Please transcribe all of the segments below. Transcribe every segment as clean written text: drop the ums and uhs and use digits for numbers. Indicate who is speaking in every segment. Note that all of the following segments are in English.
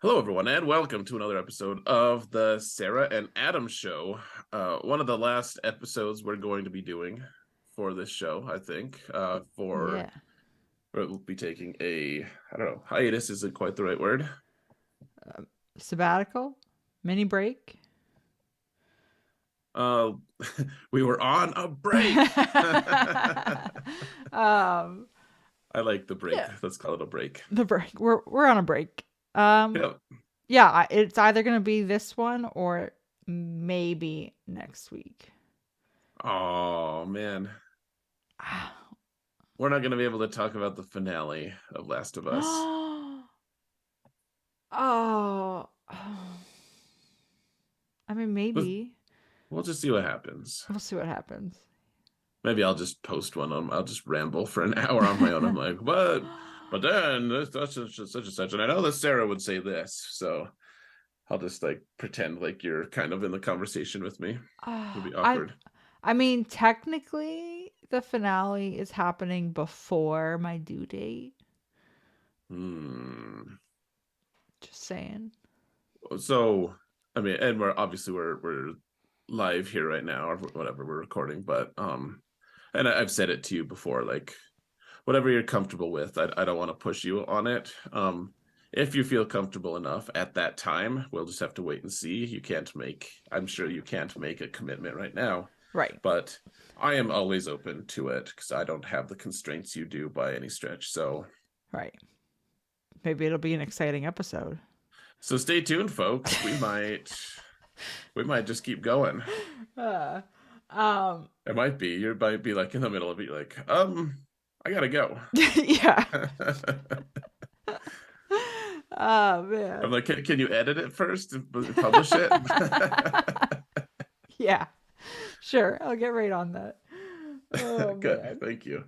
Speaker 1: Hello, everyone, and welcome to another episode of the Sarah and Adam Show. One of the last episodes we're going to be doing for this show, I think.
Speaker 2: Yeah.
Speaker 1: We'll be taking I don't know, hiatus isn't quite the right word.
Speaker 2: Sabbatical? Mini break?
Speaker 1: Uh, we were on a break.
Speaker 2: um,
Speaker 1: I like the break.
Speaker 2: yeah,
Speaker 1: Let's call it a break.
Speaker 2: the break. We're on a break. Um,
Speaker 1: Yep.
Speaker 2: yeah, it's either gonna be this one or maybe next week.
Speaker 1: Oh man, we're not going to be able to talk about the finale of Last of Us.
Speaker 2: Oh, I mean,
Speaker 1: We'll,
Speaker 2: maybe
Speaker 1: we'll just see what happens.
Speaker 2: we'll see what happens.
Speaker 1: Maybe I'll just post one. I'll just ramble for an hour on my own. I'm like, but then that's such and such. And I know that Sarah would say this. So I'll just like pretend like you're kind of in the conversation with me. It'll be
Speaker 2: I
Speaker 1: awkward.
Speaker 2: I mean, technically, the finale is happening before my due date.
Speaker 1: Hmm.
Speaker 2: Just saying.
Speaker 1: So, I mean, and we're live here right now or whatever we're recording, but and I've said it to you before, like whatever you're comfortable with. I don't want to push you on it. If you feel comfortable enough at that time, we'll just have to wait and see. I'm sure you can't make a commitment right now,
Speaker 2: Right.
Speaker 1: but I am always open to it because I don't have the constraints you do by any stretch.
Speaker 2: Right. Maybe it'll be an exciting episode.
Speaker 1: So stay tuned, folks. We might just keep going.
Speaker 2: Uh, um,
Speaker 1: It might be. You might be like in the middle of it, like, I gotta go.
Speaker 2: yeah.
Speaker 1: I'm
Speaker 2: Oh man.
Speaker 1: like, can you edit it first and publish it?
Speaker 2: Yeah. Sure. I'll get right on that. Oh
Speaker 1: Good,
Speaker 2: man.
Speaker 1: thank you.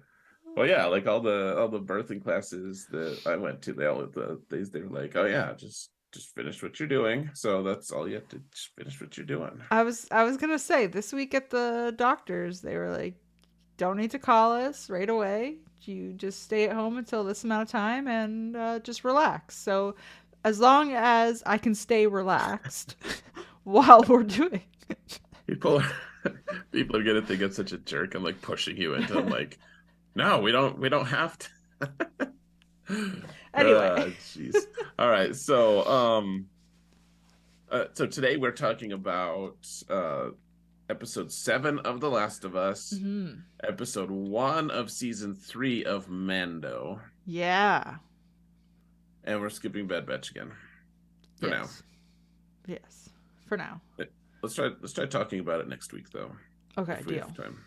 Speaker 1: Well, yeah, like all the birthing classes that I went to, they were like, oh yeah, just finish what you're doing. So that's all you have to just finish what you're doing.
Speaker 2: I was gonna say this week at the doctors they were like, don't need to call us right away. You just stay at home until this amount of time and just relax. So as long as I can stay relaxed while we're doing
Speaker 1: People are people are gonna think I'm such a jerk. I'm like pushing you into. I'm like, no, we don't have to.
Speaker 2: anyway.
Speaker 1: Jeez. All right. So today we're talking about episode 7 of The Last of Us,
Speaker 2: Hmm.
Speaker 1: episode 1 of season 3 of Mando,
Speaker 2: Yeah.
Speaker 1: and we're skipping Bad Batch again for now.
Speaker 2: Yes. Yes. For now.
Speaker 1: Let's try talking about it next week though,
Speaker 2: Okay,
Speaker 1: if we
Speaker 2: deal.
Speaker 1: have time.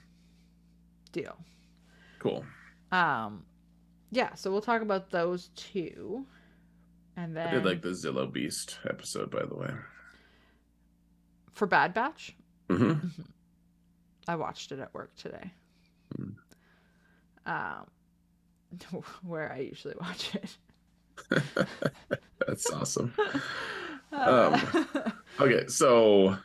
Speaker 2: Deal.
Speaker 1: Cool.
Speaker 2: Um yeah, so we'll talk about those two. And
Speaker 1: I did like
Speaker 2: then
Speaker 1: the Zillow Beast episode, by the way.
Speaker 2: for Bad Batch,
Speaker 1: Mm-hmm.
Speaker 2: I watched it at work today. Um where I usually watch it.
Speaker 1: That's awesome. Um,
Speaker 2: Uh,
Speaker 1: okay, so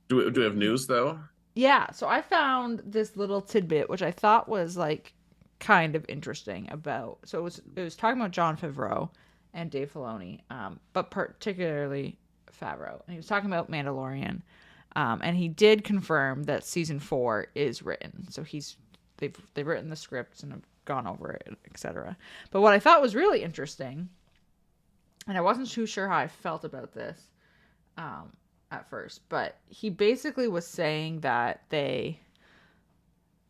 Speaker 1: do we have news though?
Speaker 2: yeah, so I found this little tidbit which I thought was like kind of interesting about. So it was talking about Jon Favreau and Dave Filoni, but particularly Favreau, and he was talking about Mandalorian, and he did confirm that season 4 is written. So they've written the scripts and have gone over it, etc. But what I thought was really interesting, and I wasn't too sure how I felt about this um, at first, but he basically was saying that they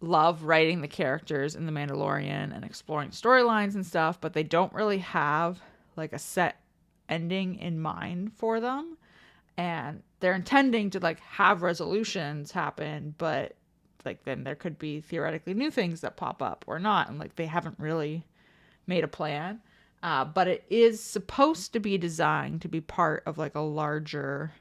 Speaker 2: love writing the characters in The Mandalorian and exploring storylines and stuff, but they don't really have like a set ending in mind for them. And they're intending to like have resolutions happen, but like then there could be theoretically new things that pop up or not. And like they haven't really made a plan. But it is supposed to be designed to be part of like a larger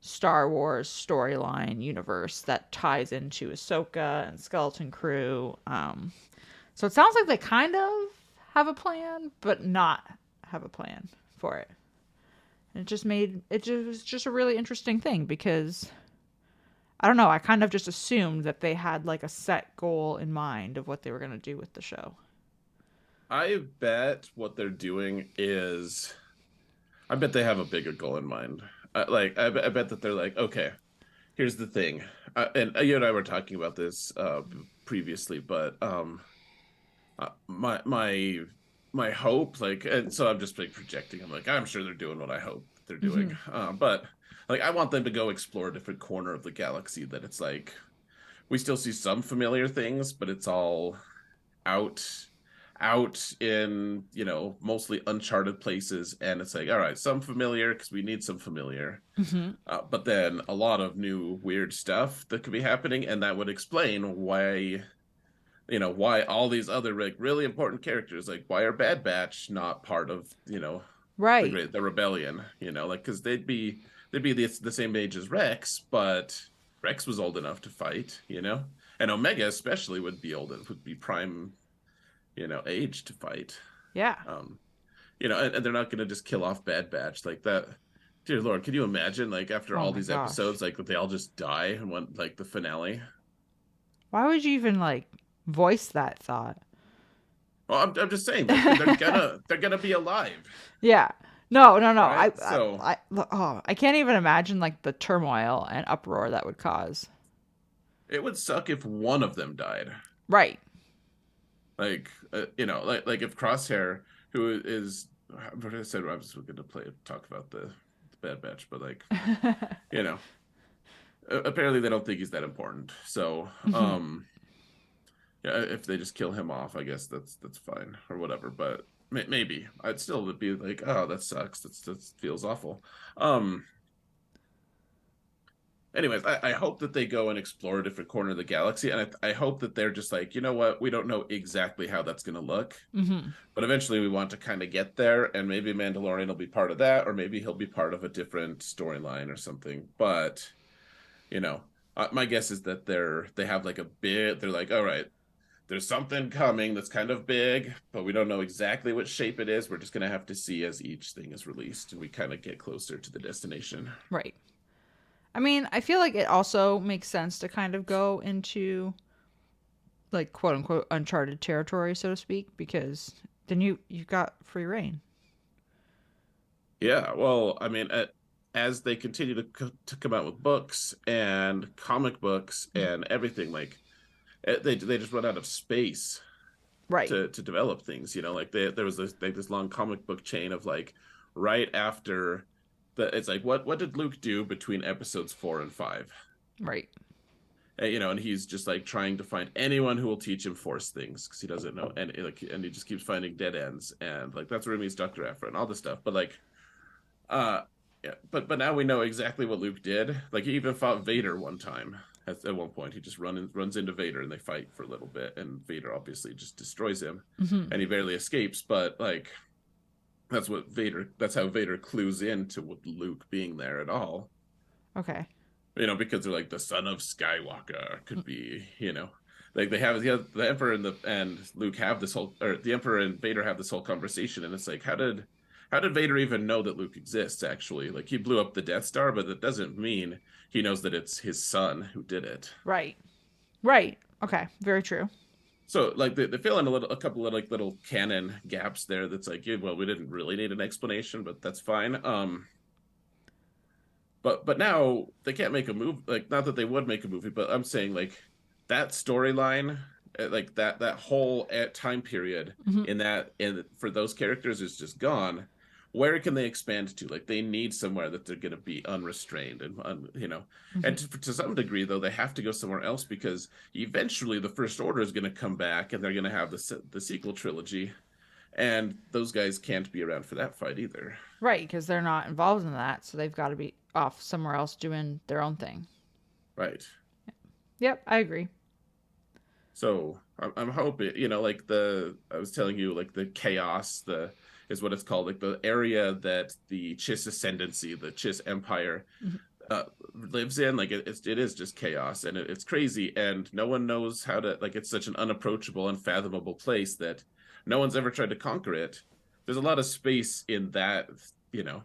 Speaker 2: Star Wars storyline universe that ties into Ahsoka and Skeleton Crew. So it sounds like they kind of have a plan, but not have a plan for it. And it was just a really interesting thing because I don't know, I kind of just assumed that they had like a set goal in mind of what they were going to do with the show.
Speaker 1: I bet what they're doing is I bet they have a bigger goal in mind. I bet that they're like, okay, here's the thing, and you and I were talking about this previously, but my hope, like, and so I'm just like projecting. I'm like, I'm sure they're doing what I hope they're doing,
Speaker 2: Hmm.
Speaker 1: but like, I want them to go explore a different corner of the galaxy. That it's like we still see some familiar things, but it's all out out in, mostly uncharted places, and it's like, all right, some familiar because we need some familiar,
Speaker 2: Hmm.
Speaker 1: but then a lot of new weird stuff that could be happening, and that would explain why all these other like really important characters, like why are Bad Batch not part of
Speaker 2: Right.
Speaker 1: the rebellion, like because they'd be the same age as Rex, but Rex was old enough to fight, and Omega especially would be prime, age to fight.
Speaker 2: Yeah.
Speaker 1: um and they're not going to just kill off Bad Batch like that. Dear Lord, can you imagine, like, after
Speaker 2: Oh
Speaker 1: all
Speaker 2: my
Speaker 1: these
Speaker 2: gosh.
Speaker 1: episodes, like they all just die and want like the finale?
Speaker 2: Why would you even like voice that thought?
Speaker 1: Well, I'm just saying, like they're gonna be alive.
Speaker 2: Yeah. No, no, no.
Speaker 1: All right, so
Speaker 2: I can't even imagine like the turmoil and uproar that would cause.
Speaker 1: it would suck if one of them died.
Speaker 2: Right.
Speaker 1: Like, like if Crosshair, who is, what I said, I was going to talk about the Bad Batch, but like, you know, apparently they don't think he's that important. So,
Speaker 2: Hmm.
Speaker 1: yeah, if they just kill him off, I guess that's fine or whatever. But maybe I'd still would be like, oh, that sucks. That feels awful. Um, Anyways, I hope that they go and explore a different corner of the galaxy, and I hope that they're just like, you know what, we don't know exactly how that's going to look,
Speaker 2: Hmm.
Speaker 1: but eventually we want to kind of get there, and maybe Mandalorian will be part of that, or maybe he'll be part of a different storyline or something. But you know, my guess is that they have like a bit. They're like, all right, there's something coming that's kind of big, but we don't know exactly what shape it is. We're just gonna have to see as each thing is released, and we kind of get closer to the destination.
Speaker 2: Right. I mean, I feel like it also makes sense to kind of go into like quote unquote uncharted territory, so to speak, because then you got free reign.
Speaker 1: Yeah, well, I mean, as they continue to come out with books and comic books and everything, like, they just run out of space
Speaker 2: Right.
Speaker 1: to develop things. Like there was this long comic book chain of like right after it's like what did Luke do between episodes 4 and 5?
Speaker 2: Right.
Speaker 1: And he's just like trying to find anyone who will teach him Force things because he doesn't know, and he just keeps finding dead ends, and like that's where he meets Dr. Aphra and all this stuff. But like, uh, yeah, but now we know exactly what Luke did. Like he even fought Vader one time. At one point, he just runs into Vader and they fight for a little bit, and Vader obviously just destroys him,
Speaker 2: Hmm.
Speaker 1: and he barely escapes. But like that's how Vader clues into Luke being there at all.
Speaker 2: Okay.
Speaker 1: Because they're like the son of Skywalker could be, like they have the Emperor and Luke have this whole, or the Emperor and Vader have this whole conversation, and it's like, how did Vader even know that Luke exists? Actually, like he blew up the Death Star, but that doesn't mean he knows that it's his son who did it.
Speaker 2: Right. Right. Okay. Very true.
Speaker 1: So like they fill in a couple of like little canon gaps there. That's like, yeah, well, we didn't really need an explanation, but that's fine. But now they can't make a move, like, not that they would make a movie, but I'm saying like that storyline, like that whole time period
Speaker 2: Hmm.
Speaker 1: in that and for those characters is just gone. Where can they expand to? Like they need somewhere that they're going to be unrestrained and
Speaker 2: Hmm.
Speaker 1: and to some degree though they have to go somewhere else because eventually the First Order is going to come back and they're going to have the sequel trilogy, and those guys can't be around for that fight either.
Speaker 2: Right, because they're not involved in that, so they've got to be off somewhere else doing their own thing.
Speaker 1: Right.
Speaker 2: Yep, I agree.
Speaker 1: So I'm hoping, like I was telling you, like the chaos, the is what it's called, like the area that the Chiss ascendancy, the Chiss Empire,
Speaker 2: Mhm.
Speaker 1: uh, lives in. Like it is just chaos, and it's crazy, and no one knows how to. Like it's such an unapproachable, unfathomable place that no one's ever tried to conquer it. There's a lot of space in that,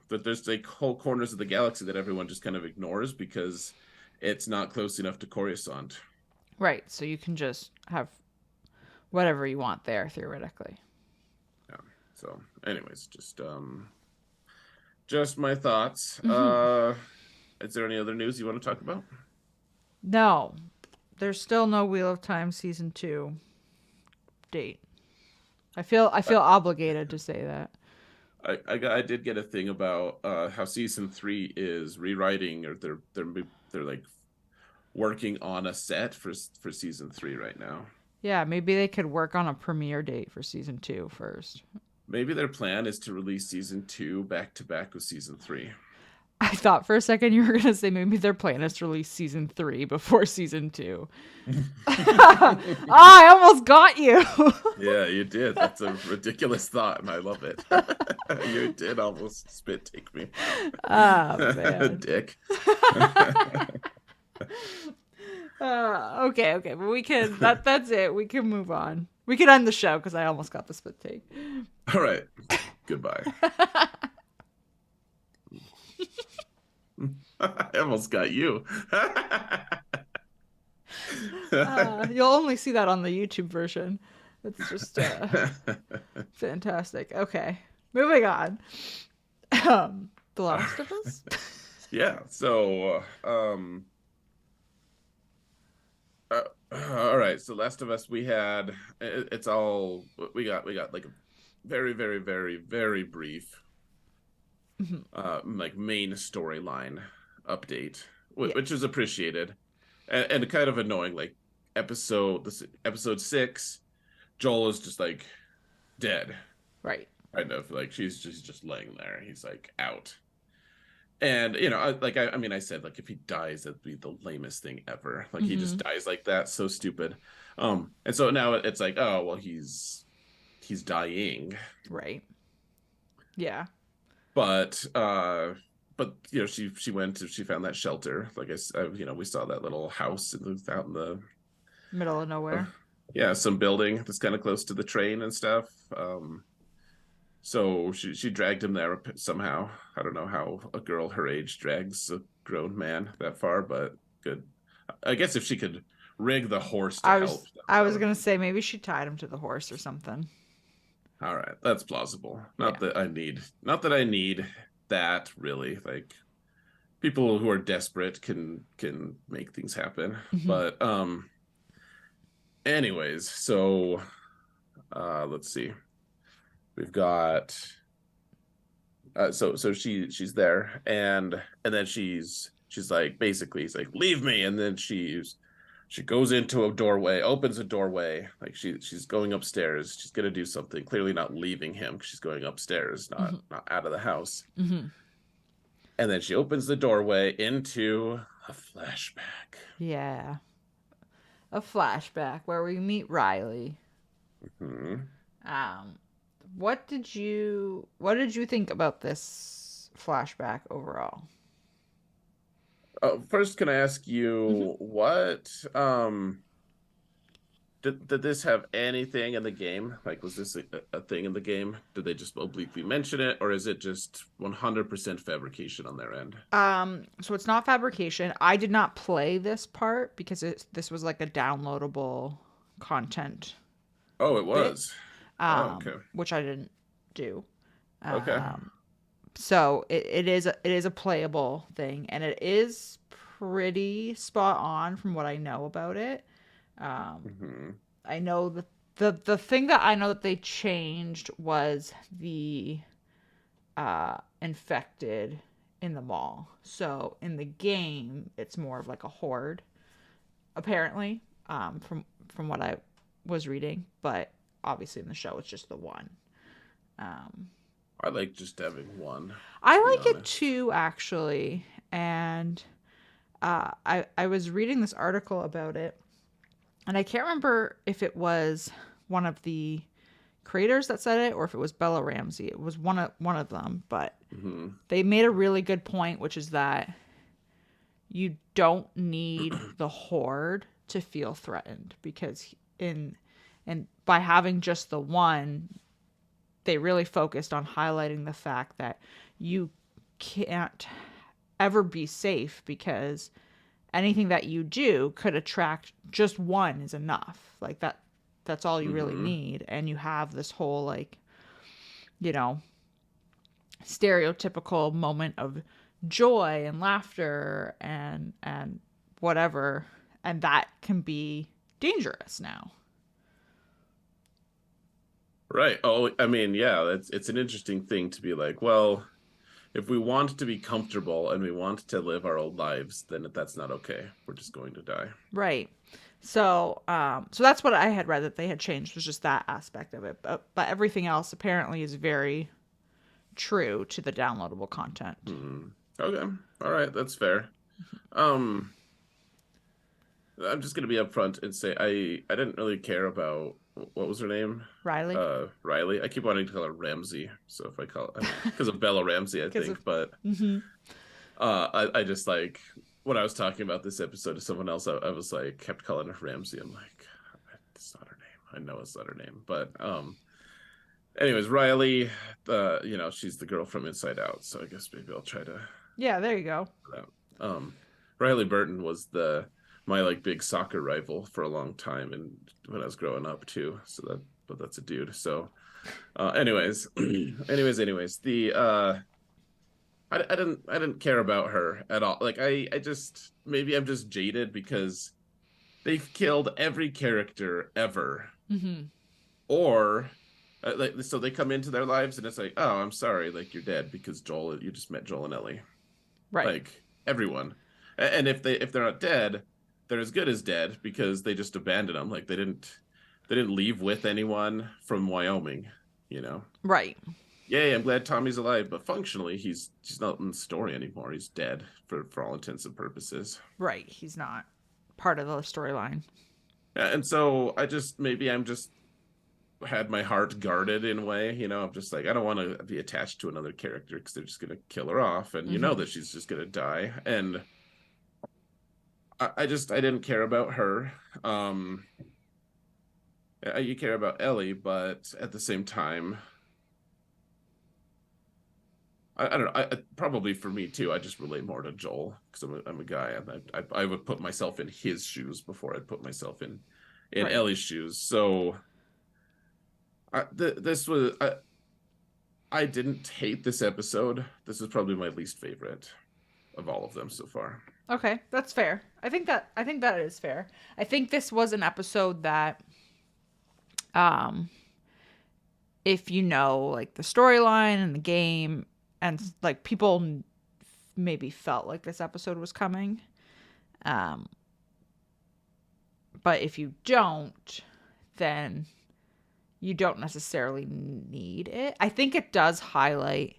Speaker 1: that there's like whole corners of the galaxy that everyone just kind of ignores because it's not close enough to Coruscant.
Speaker 2: Right, so you can just have whatever you want there theoretically.
Speaker 1: Yeah. So, anyways, Just my thoughts.
Speaker 2: Hmm.
Speaker 1: Is there any other news you want to talk about?
Speaker 2: No, there's still no Wheel of Time season 2 date. I feel obligated to say that.
Speaker 1: I did get a thing about how season 3 is rewriting, or they're like working on a set for season 3 right now.
Speaker 2: Yeah, maybe they could work on a premiere date for season 2 first.
Speaker 1: Maybe their plan is to release season 2 back to back with season 3.
Speaker 2: I thought for a second you were gonna say maybe their plan is to release season 3 before season 2. I almost got you.
Speaker 1: Yeah, you did. That's a ridiculous thought, and I love it. You did almost spit take me.
Speaker 2: Oh man.
Speaker 1: Dick.
Speaker 2: Okay, but we can that's it. We can move on. We can end the show because I almost got the spit take.
Speaker 1: All right. Goodbye. I almost got you.
Speaker 2: You'll only see that on the YouTube version. It's just fantastic. Okay, moving on. The Last of Us.
Speaker 1: Yeah. So, all right. So, Last of Us, it's all we got like a very, very, very, very brief, like main storyline update,
Speaker 2: Yeah.
Speaker 1: which is appreciated, and kind of annoying. Like episode 6, Joel is just like dead,
Speaker 2: Right.
Speaker 1: kind of like she's just laying there. He's like out. And I mean, I said like if he dies, that'd be the lamest thing ever. Like he just dies like that, so stupid. And so now it's like, oh well, he's dying.
Speaker 2: Right. Yeah.
Speaker 1: But she found that shelter. Like we saw that little house out in the
Speaker 2: Middle of nowhere.
Speaker 1: yeah, some building that's kind of close to the train and stuff. So she dragged him there somehow. I don't know how a girl her age drags a grown man that far, but good. I guess if she could rig the horse to
Speaker 2: I
Speaker 1: help.
Speaker 2: was I was gonna say maybe she tied him to the horse or something.
Speaker 1: All right, that's plausible.
Speaker 2: Yeah.
Speaker 1: Not that I need that really. Like people who are desperate can make things happen. But anyways, so let's see. We've got so she's there, and then she's like, basically he's like, leave me, and then she goes into a doorway, opens a doorway, like she's going upstairs. She's gonna do something, clearly not leaving him because she's going upstairs, not out of the house. And then she opens the doorway into a flashback.
Speaker 2: Yeah. A flashback where we meet Riley. Um, what did you think about this flashback overall?
Speaker 1: First, can I ask you what did this have anything in the game? Like, was this a thing in the game? Did they just obliquely mention it, or is it just 100% fabrication on their end?
Speaker 2: So it's not fabrication. I did not play this part because this was like a downloadable content.
Speaker 1: Oh, it was. Okay.
Speaker 2: Which I didn't do.
Speaker 1: Okay.
Speaker 2: So it is a playable thing, and it is pretty spot on from what I know about it. I know the thing that I know that they changed was the infected in the mall. So in the game, it's more of like a horde, apparently, from what I was reading. But obviously in the show, it's just the one.
Speaker 1: I like just having one.
Speaker 2: I like it too, actually. And I was reading this article about it, and I can't remember if it was one of the creators that said it or if it was Bella Ramsey. It was one of them, but they made a really good point, which is that you don't need the horde to feel threatened, because and by having just the one, they really focused on highlighting the fact that you can't ever be safe, because anything that you do could attract, just one is enough. Like that's all you really need. And you have this whole, like, stereotypical moment of joy and laughter and whatever, and that can be dangerous now.
Speaker 1: Right. Oh, I mean, yeah, it's an interesting thing to be like, well, if we want to be comfortable and we want to live our old lives, then that's not okay. We're just going to die.
Speaker 2: Right. So that's what I had read that they had changed, was just that aspect of it. But everything else apparently is very true to the downloadable content.
Speaker 1: Okay. All right, that's fair. Um, I'm just gonna be upfront and say I didn't really care about what was her name?
Speaker 2: Riley?
Speaker 1: Riley. I keep wanting to call her Ramsey. So if I call it because of Bella Ramsey, I think.
Speaker 2: Of,
Speaker 1: But
Speaker 2: mm-hmm.
Speaker 1: I just like when I was talking about this episode to someone else, I was like kept calling her Ramsey. I'm like, it's not her name. I know it's not her name. But anyways, Riley, she's the girl from Inside Out. So I guess maybe I'll try to.
Speaker 2: Yeah, there you go.
Speaker 1: Riley Burton was my like big soccer rival for a long time, and when I was growing up too. But that's a dude. So, anyways, the I didn't care about her at all. Like I just maybe I'm just jaded because they've killed every character ever, or. So they come into their lives and it's like, oh, I'm sorry, like you're dead because you just met Joel and Ellie,
Speaker 2: right?
Speaker 1: Like everyone, and if they're not dead, they're as good as dead because they just abandoned them. Like they didn't leave with anyone from Wyoming,
Speaker 2: Right.
Speaker 1: Yay, I'm glad Tommy's alive, but functionally he's not in the story anymore. He's dead for all intents and purposes.
Speaker 2: Right. He's not part of the storyline.
Speaker 1: And so I'm just had my heart guarded in a way, I'm just like, I don't want to be attached to another character because they're just going to kill her off, and that she's just going to die, and I didn't care about her. You care about Ellie, but at the same time, I don't know. Probably for me too. I just relate more to Joel because I'm a guy, and I would put myself in his shoes before I'd put myself in right. Ellie's shoes. So this was I didn't hate this episode. This is probably my least favorite of all of them so far.
Speaker 2: Okay, that's fair. I think that is fair. I think this was an episode that if you know like the storyline and the game and like people maybe felt like this episode was coming. But if you don't, then you don't necessarily need it. I think it does highlight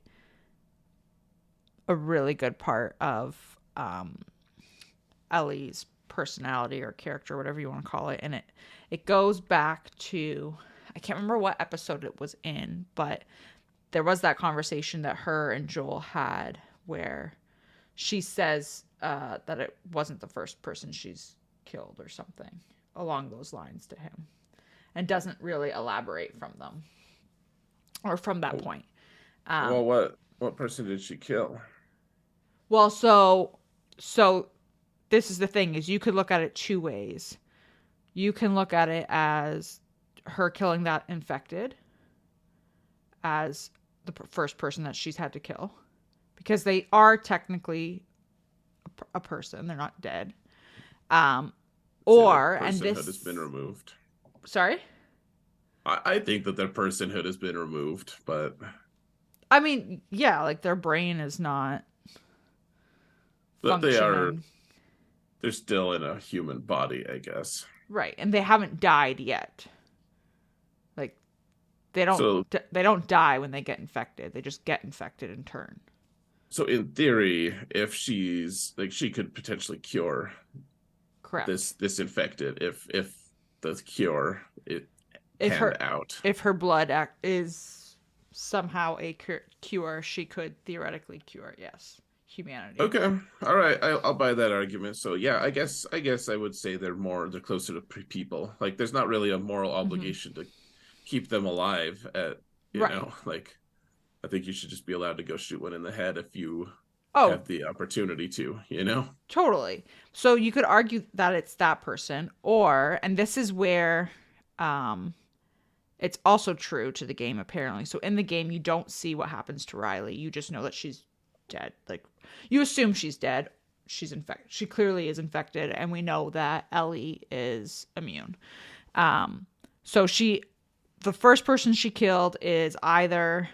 Speaker 2: a really good part of Ellie's personality or character, whatever you want to call it. And it goes back to, I can't remember what episode it was in, but there was that conversation that her and Joel had where she says that it wasn't the first person she's killed or something along those lines to him. And doesn't really elaborate from them or from that point.
Speaker 1: Well, what person did she kill?
Speaker 2: Well, so this is the thing, is you could look at it two ways. You can look at it as her killing that infected as the first person that she's had to kill, because they are technically a person. They're not dead.
Speaker 1: Or and this has been removed.
Speaker 2: Sorry?
Speaker 1: I think that their personhood has been removed, but
Speaker 2: I mean, yeah, like their brain is not functioning.
Speaker 1: They're still in a human body, I guess.
Speaker 2: Right, and they haven't died yet. Like they don't die when they get infected. They just get infected and turn.
Speaker 1: So in theory, if she's like, she could potentially cure
Speaker 2: correct
Speaker 1: this infected if the cure out.
Speaker 2: If her blood is somehow a cure, she could theoretically cure, yes, humanity.
Speaker 1: Okay, all right, I'll buy that argument. So yeah, I guess I would say they're closer to people. Like there's not really a moral obligation to keep them alive. Like I think you should just be allowed to go shoot one in the head if you have the opportunity to,
Speaker 2: Totally. So you could argue that it's that person, and this is where it's also true to the game, apparently. So in the game, you don't see what happens to Riley. You just know that she's dead. Like, you assume she's dead. She's infected. She clearly is infected, and we know that Ellie is immune. So the first person she killed is either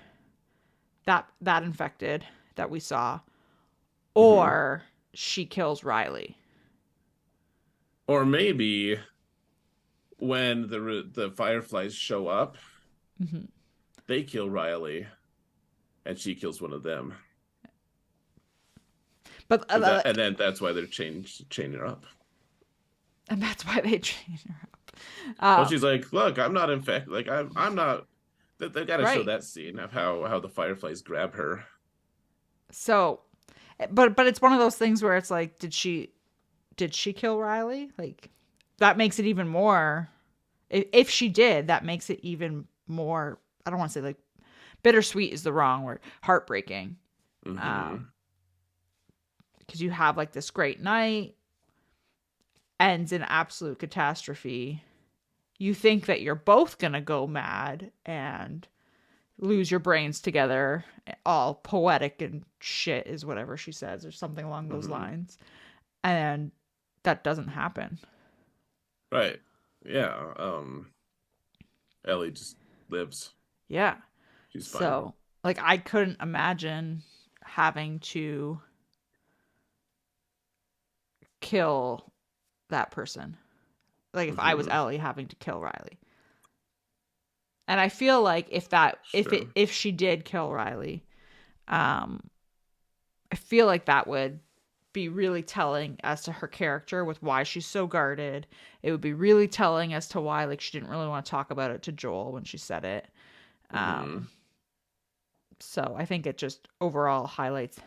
Speaker 2: that infected that we saw,
Speaker 1: Mm-hmm.
Speaker 2: or she kills Riley.
Speaker 1: Or maybe when the Fireflies show up,
Speaker 2: Mm-hmm.
Speaker 1: they kill Riley, and she kills one of them.
Speaker 2: But
Speaker 1: And then that's why they're chaining her up.
Speaker 2: and that's why they chain her up.
Speaker 1: Well, she's like, "Look, I'm not infected. Like I'm not." They got to show
Speaker 2: Right.
Speaker 1: that scene of how the Fireflies grab her.
Speaker 2: So, but it's one of those things where it's like, did she kill Riley? Like, that makes it even more. If she did, that makes it even more. I don't want to say like bittersweet is the wrong word. Heartbreaking.
Speaker 1: Mm-hmm.
Speaker 2: Um, because you have like this great night, ends in absolute catastrophe. You think that you're both gonna go mad and lose your brains together, all poetic and shit is whatever she says, or something along those
Speaker 1: Mm-hmm.
Speaker 2: lines. And that doesn't happen.
Speaker 1: Right. Yeah. Ellie just lives.
Speaker 2: Yeah.
Speaker 1: She's fine.
Speaker 2: So, like, I couldn't imagine having to kill that person. Like, if I was
Speaker 1: Mm-hmm.
Speaker 2: Ellie having to kill Riley. And I feel like
Speaker 1: Sure.
Speaker 2: if she did kill Riley, um, I feel like that would be really telling as to her character with why she's so guarded. It would be really telling as to why like she didn't really want to talk about it to Joel when she said it.
Speaker 1: Mm-hmm.
Speaker 2: So I think it just overall highlights.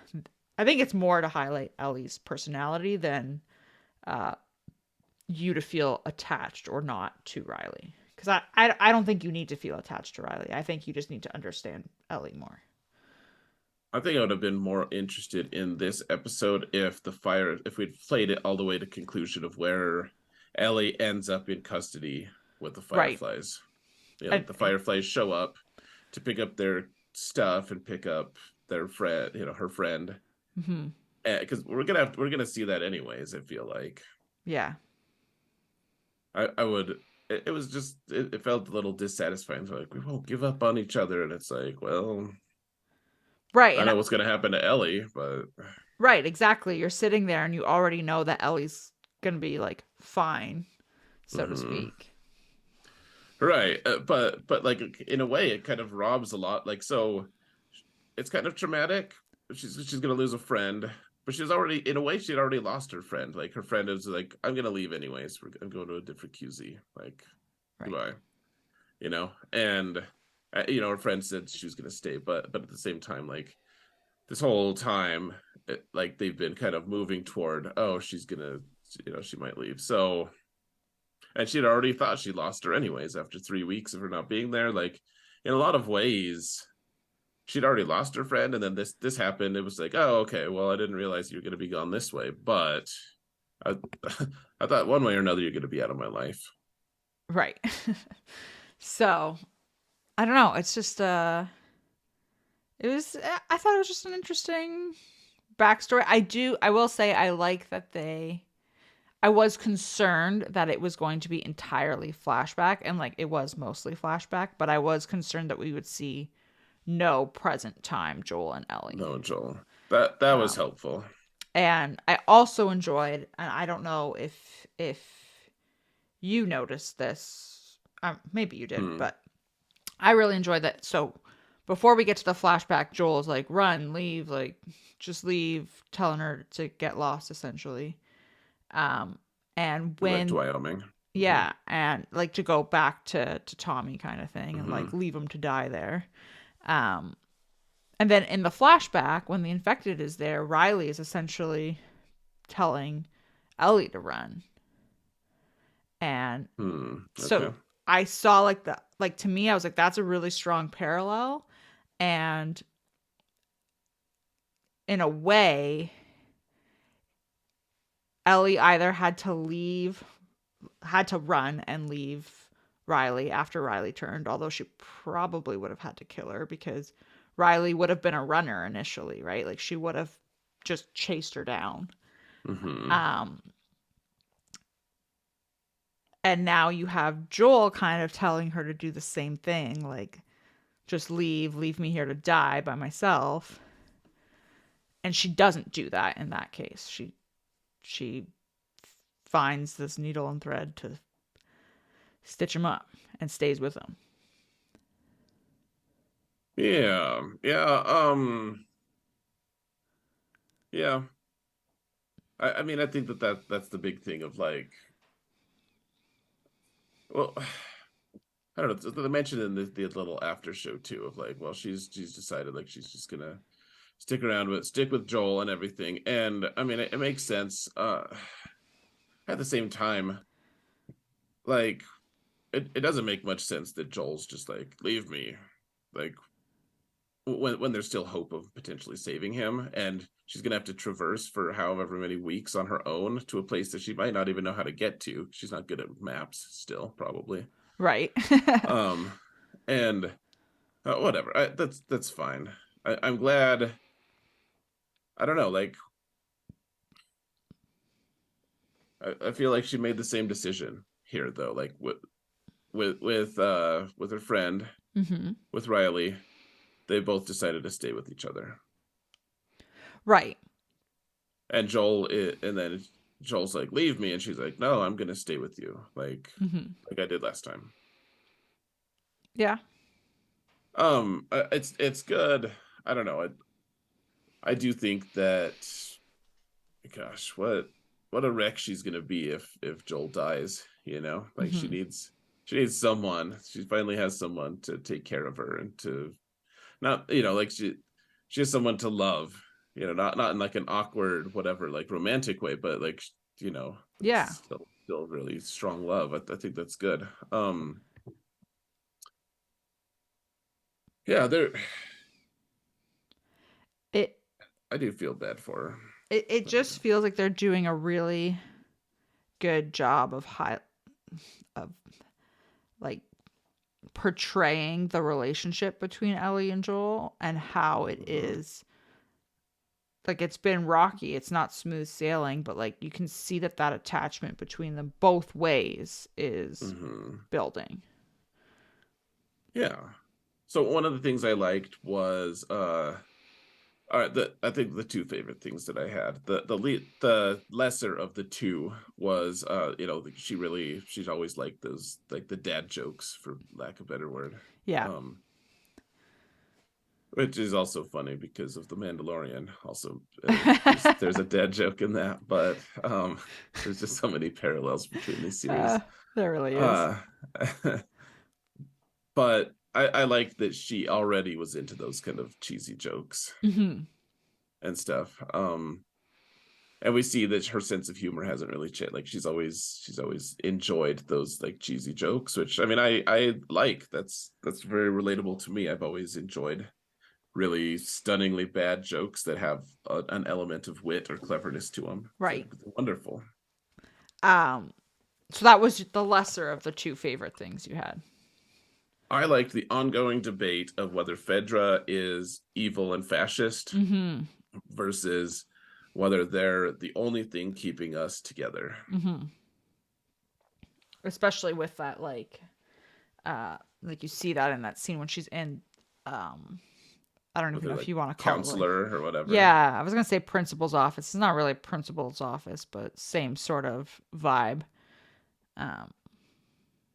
Speaker 2: I think it's more to highlight Ellie's personality than uh, you to feel attached or not to Riley. Because I don't think you need to feel attached to Riley. I think you just need to understand Ellie more.
Speaker 1: I think I would have been more interested in this episode if we'd played it all the way to conclusion of where Ellie ends up in custody with the
Speaker 2: Right.
Speaker 1: Fireflies. You know,
Speaker 2: I,
Speaker 1: like the Fireflies show up to pick up their stuff and pick up their friend, her friend,
Speaker 2: mm-hmm.
Speaker 1: because we're gonna see that anyways. I feel like
Speaker 2: Yeah.
Speaker 1: I would. It was just it felt a little dissatisfying. So like we won't give up on each other, and it's like, well,
Speaker 2: Right.
Speaker 1: I
Speaker 2: And
Speaker 1: know what's gonna happen to Ellie, but
Speaker 2: right, exactly. You're sitting there and you already know that Ellie's going to be like fine, so to
Speaker 1: mm-hmm.
Speaker 2: speak.
Speaker 1: Right, but like in a way, it kind of robs a lot. Like so, it's kind of traumatic. She's gonna lose a friend, but she's already in a way she'd already lost her friend. Like her friend is like, I'm gonna leave anyways. I'm going to a different QZ. Like
Speaker 2: Right.
Speaker 1: goodbye, And her friend said she was gonna stay, but at the same time, like this whole time, like they've been kind of moving toward, oh, she's gonna, she might leave. So and she'd already thought she lost her anyways after 3 weeks of her not being there. Like in a lot of ways, she'd already lost her friend, and then this happened. It was like, oh, okay, well, I didn't realize you were going to be gone this way, but I I thought one way or another you're going to be out of my life.
Speaker 2: Right. So, I don't know. It's just I thought it was just an interesting backstory. I will say I like that I was concerned that it was going to be entirely flashback, and like it was mostly flashback, but I was concerned that we would see no present time Joel and Ellie.
Speaker 1: No, Joel, that was
Speaker 2: Um,
Speaker 1: helpful.
Speaker 2: and I also enjoyed, and I don't know if you noticed this, maybe you didn't,
Speaker 1: Hmm.
Speaker 2: but I really enjoyed that. So before we get to the flashback, Joel's like, "Run, leave, like just leave," telling her to get lost, essentially. Um, and
Speaker 1: Go back to
Speaker 2: when
Speaker 1: Wyoming. Hmm.
Speaker 2: yeah, and like to go back to Tommy kind of thing, and like
Speaker 1: Hmm.
Speaker 2: leave him to die there. Um, and then in the flashback, when the infected is there, Riley is essentially telling Ellie to run. And
Speaker 1: Hmm. Okay.
Speaker 2: so I saw like to me, I was like, that's a really strong parallel. And in a way, Ellie either had to run and leave Riley after Riley turned, although she probably would have had to kill her because Riley would have been a runner initially, right? Like she would have just chased her down.
Speaker 1: Mm-hmm.
Speaker 2: Um, and now you have Joel kind of telling her to do the same thing, like just leave me here to die by myself. And she doesn't do that in that case. She finds this needle and thread to stitch him up and stays with him.
Speaker 1: Yeah. Yeah. Yeah. I mean, I think that's the big thing of like, well, I don't know. They mentioned in the little after show too of like, well, she's decided like she's just gonna stick with Joel and everything. And I mean, it makes sense. At the same time, like it doesn't make much sense that Joel's just like, leave me, like when there's still hope of potentially saving him, and she's gonna have to traverse for however many weeks on her own to a place that she might not even know how to get to. She's not good at maps still, probably.
Speaker 2: Right.
Speaker 1: Um, and whatever. That's fine. I'm glad. I don't know. Like I feel like she made the same decision here, though. Like with her friend,
Speaker 2: Mm-hmm.
Speaker 1: with Riley, they both decided to stay with each other.
Speaker 2: Right.
Speaker 1: And and then Joel's like, "Leave me," and she's like, "No, I'm gonna stay with you,
Speaker 2: Mm-hmm.
Speaker 1: like I did last time."
Speaker 2: Yeah.
Speaker 1: It's good. I don't know. I do think that, gosh, what a wreck she's gonna be if Joel dies. You know, like
Speaker 2: Mm-hmm.
Speaker 1: she needs someone. She finally has someone to take care of her and to not, you know, like she has someone to love. You know, not in like an awkward whatever like romantic way, but like, you know,
Speaker 2: Yeah.
Speaker 1: it's still really strong love. I think that's good. Yeah, there.
Speaker 2: It
Speaker 1: I do feel bad for her.
Speaker 2: it just feels like they're doing a really good job of like portraying the relationship between Ellie and Joel and how it
Speaker 1: Mm-hmm.
Speaker 2: is like it's been rocky. It's not smooth sailing, but like you can see that attachment between them both ways is
Speaker 1: Mm-hmm.
Speaker 2: building.
Speaker 1: Yeah. So one of the things I liked was all right, I think the two favorite things that I had, the lesser of the two was you know, she's always liked those like the dad jokes for lack of a better word.
Speaker 2: Yeah.
Speaker 1: Um which is also funny because of the Mandalorian. Also, there's a dad joke in that, but there's just so many parallels between these
Speaker 2: uh,
Speaker 1: series.
Speaker 2: there really is.
Speaker 1: Uh but I like that she already was into those kind of cheesy jokes
Speaker 2: Mm-hmm.
Speaker 1: and stuff. And we see that her sense of humor hasn't really changed. Like she's always enjoyed those like cheesy jokes, which I mean I like. That's very relatable to me. I've always enjoyed really stunningly bad jokes that have an element of wit or cleverness to them.
Speaker 2: Right.
Speaker 1: They're wonderful.
Speaker 2: Um so that was the lesser of the two favorite things you had.
Speaker 1: I liked the ongoing debate of whether Fedra is evil and fascist
Speaker 2: Mm-hmm.
Speaker 1: versus whether they're the only thing keeping us together.
Speaker 2: Mm-hmm. Especially with that like you see that in that scene when she's in um I don't
Speaker 1: With
Speaker 2: even
Speaker 1: their
Speaker 2: know if
Speaker 1: like
Speaker 2: you want to call it like
Speaker 1: counselor or whatever.
Speaker 2: yeah, I was gonna say principal's office. It's not really principal's office, but same sort of vibe. Um,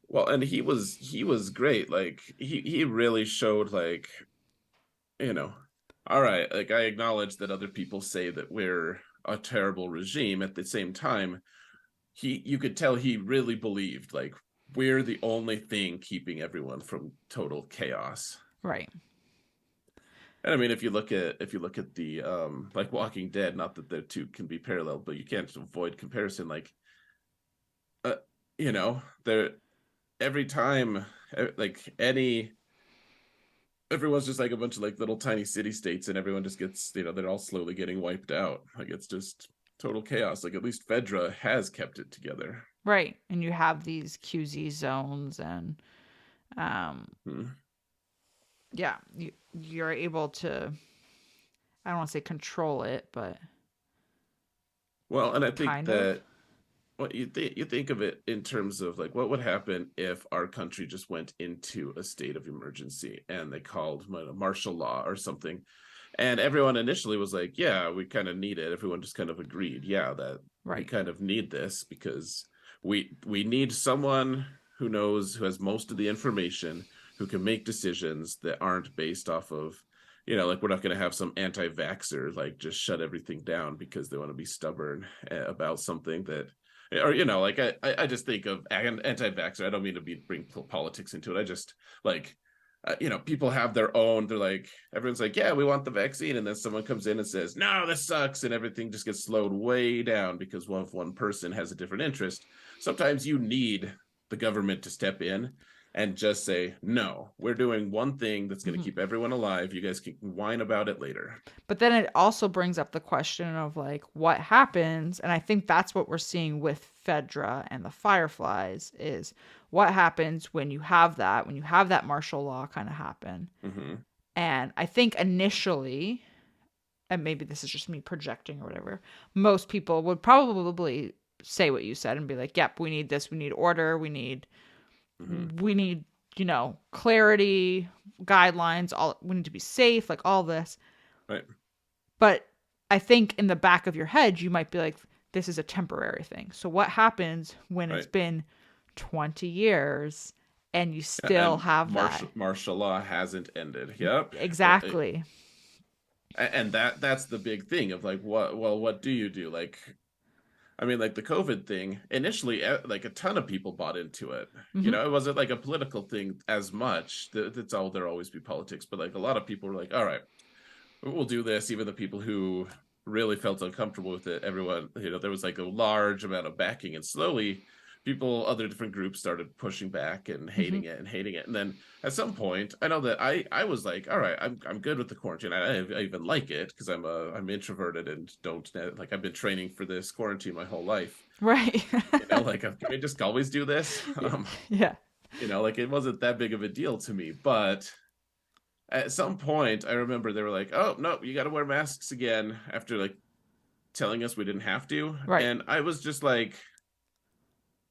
Speaker 1: Well, and he was great. Like he really showed like, you know, all right, like I acknowledge that other people say that we're a terrible regime. At the same time, you could tell he really believed like we're the only thing keeping everyone from total chaos.
Speaker 2: right.
Speaker 1: And I mean, if you look at the like Walking Dead, not that the two can be parallel, but you can't avoid comparison. Like, uh, you know, there every time, like any everyone's just like a bunch of like little tiny city states, and everyone just gets, you know, they're all slowly getting wiped out. Like it's just total chaos. Like at least Fedra has kept it together.
Speaker 2: Right. And you have these QZ zones and um
Speaker 1: Hmm.
Speaker 2: yeah, you're able to, I don't want to say control it, but
Speaker 1: Well, and I think
Speaker 2: kind of.
Speaker 1: that what you think of it in terms of like what would happen if our country just went into a state of emergency and they called martial law or something, and everyone initially was like, yeah, we kind of need it. Everyone just kind of agreed, yeah, that we
Speaker 2: Right.
Speaker 1: kind of need this because we need someone who has most of the information, who can make decisions that aren't based off of, like we're not going to have some anti-vaxxer like just shut everything down because they want to be stubborn about something that, or like I just think of anti-vaxxer. I don't mean to bring politics into it. I just like, people have their own. They're like, everyone's like, yeah, we want the vaccine, and then someone comes in and says, no, this sucks, and everything just gets slowed way down because one person has a different interest. Sometimes you need the government to step in and just say, no, we're doing one thing that's going to
Speaker 2: Mhm.
Speaker 1: keep everyone alive. You guys can whine about it later.
Speaker 2: But then it also brings up the question of like what happens, and I think that's what we're seeing with Fedra and the Fireflies is what happens when you have that martial law kind of happen.
Speaker 1: Mm-hmm.
Speaker 2: And I think initially, and maybe this is just me projecting or whatever, most people would probably say what you said and be like, "Yep, we need this. We need order.
Speaker 1: Mm-hmm.
Speaker 2: We need, clarity, guidelines. All we need to be safe. Like all this."
Speaker 1: Right.
Speaker 2: But I think in the back of your head, you might be like, "This is a temporary thing." So what happens when it's
Speaker 1: Right.
Speaker 2: been 20 years and you still
Speaker 1: And
Speaker 2: have that?
Speaker 1: martial law hasn't ended. Yep.
Speaker 2: Exactly.
Speaker 1: And that's the big thing of like, what do you do? Like, I mean, like the COVID thing, initially, like a ton of people bought into it.
Speaker 2: Hmm.
Speaker 1: It wasn't like a political thing as much. That's all, there'll always be politics, but like a lot of people were like, all right, we'll do this. Even the people who really felt uncomfortable with it, everyone, there was like a large amount of backing, and slowly people, other different groups started pushing back and
Speaker 2: Hmm.
Speaker 1: hating it and hating it. And then at some point, I know that I was like, all right, I'm good with the quarantine. I even like it because I'm introverted and don't, like, I've been training for this quarantine my whole life.
Speaker 2: Right.
Speaker 1: Like, can we just always do this?
Speaker 2: Yeah.
Speaker 1: Like it wasn't that big of a deal to me, but at some point I remember they were like, oh no, you got to wear masks again after like telling us we didn't have to.
Speaker 2: Right.
Speaker 1: And I was just like,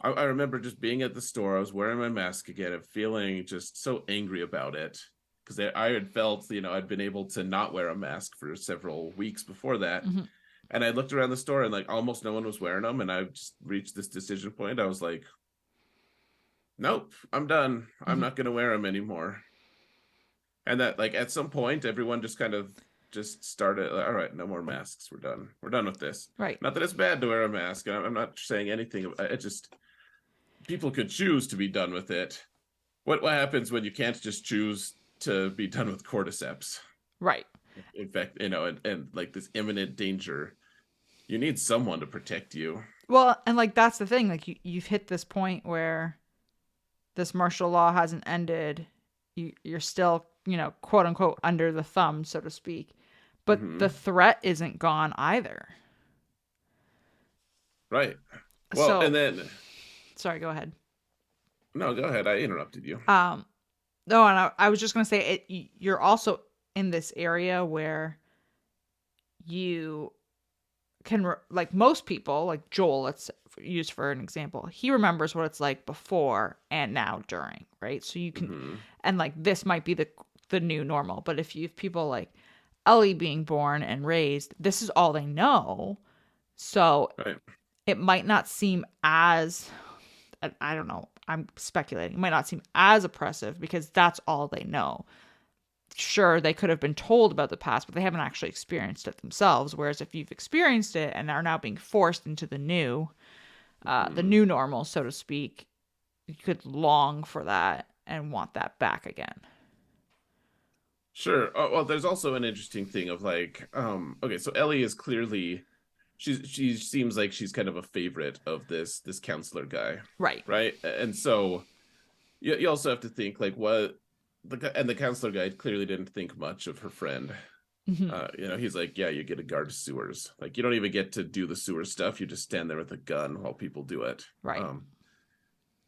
Speaker 1: I remember just being at the store. I was wearing my mask again and feeling just so angry about it because I had felt, I'd been able to not wear a mask for several weeks before that.
Speaker 2: Hmm.
Speaker 1: And I looked around the store and like almost no one was wearing them. And I just reached this decision point. I was like, nope, I'm done. I'm
Speaker 2: Hmm.
Speaker 1: not going to wear them anymore. And that, like, at some point, everyone just kind of just started, all right, no more masks. We're done. We're done with this.
Speaker 2: Right.
Speaker 1: Not that it's bad to wear a mask. I'm not saying anything. It just, people could choose to be done with it. What happens when you can't just choose to be done with cordyceps?
Speaker 2: Right.
Speaker 1: In fact, and like this imminent danger, you need someone to protect you.
Speaker 2: Well, and like that's the thing. Like you've hit this point where this martial law hasn't ended. You're still, quote unquote, under the thumb, so to speak. But the
Speaker 1: Hmm.
Speaker 2: threat isn't gone either.
Speaker 1: Right. Well, and
Speaker 2: So,
Speaker 1: then,
Speaker 2: sorry, go ahead.
Speaker 1: no, go ahead. I interrupted you.
Speaker 2: Um, no, and I was just gonna say you're also in this area where you like most people, like Joel, let's use for an example. He remembers what it's like before and now during, right? So you can,
Speaker 1: Hmm.
Speaker 2: and like this might be the new normal. But if you have people like Ellie being born and raised, this is all they know. So
Speaker 1: Right.
Speaker 2: it might not seem as, I don't know, I'm speculating, it might not seem as oppressive because that's all they know. Sure, they could have been told about the past, but they haven't actually experienced it themselves. Whereas if you've experienced it and are now being forced into the
Speaker 1: Hmm.
Speaker 2: new normal, so to speak, you could long for that and want that back again.
Speaker 1: Sure. Oh, well, there's also an interesting thing of like, okay, so Ellie is clearly, she seems like she's kind of a favorite of this counselor guy,
Speaker 2: Right.
Speaker 1: right? And so you also have to think like what the counselor guy clearly didn't think much of her friend,
Speaker 2: Hmm.
Speaker 1: He's like, yeah, you get to guard sewers. Like, you don't even get to do the sewer stuff. You just stand there with a gun while people do it.
Speaker 2: Right.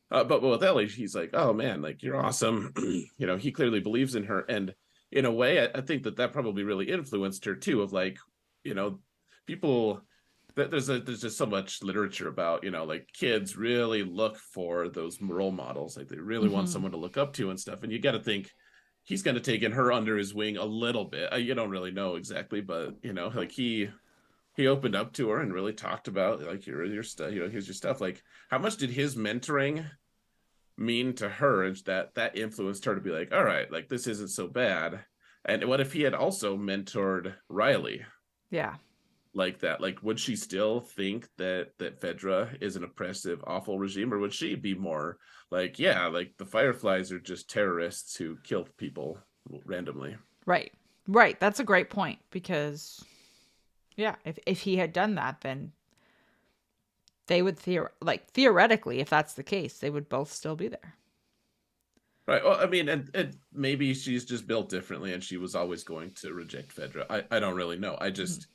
Speaker 1: But with Ellie, he's like, oh man, like you're awesome. He clearly believes in her, and in a way, I think that probably really influenced her too. Of like, you know, people. There's just so much literature about like kids really look for those role models, like they really want
Speaker 2: Hmm.
Speaker 1: someone to look up to and stuff. And you got to think he's going to take in her under his wing a little bit. You don't really know exactly, but like he opened up to her and really talked about like your stuff. Here's your stuff. Like how much did his mentoring mean to her, and that influenced her to be like, all right, like this isn't so bad. And what if he had also mentored Riley
Speaker 2: Yeah.
Speaker 1: like that? Like, would she still think that Fedra is an oppressive, awful regime, or would she be more like, yeah, like the Fireflies are just terrorists who kill people randomly?
Speaker 2: Right. Right. That's a great point because yeah, if he had done that, then they would theoretically, if that's the case, they would both still be there.
Speaker 1: Right. Well, I mean, and maybe she's just built differently, and she was always going to reject Fedra. I don't really know. I
Speaker 2: Mhm.
Speaker 1: just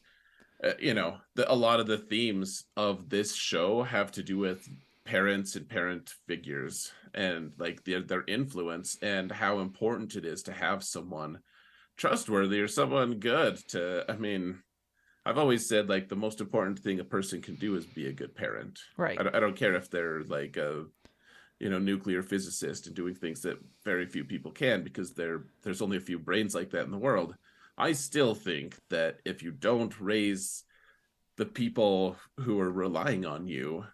Speaker 1: a lot of the themes of this show have to do with parents and parent figures, and like their influence, and how important it is to have someone trustworthy or someone good to. I mean, I've always said like the most important thing a person can do is be a good parent.
Speaker 2: Right.
Speaker 1: I don't care if they're like a nuclear physicist and doing things that very few people can, because there's only a few brains like that in the world. I still think that if you don't raise the people who are relying on you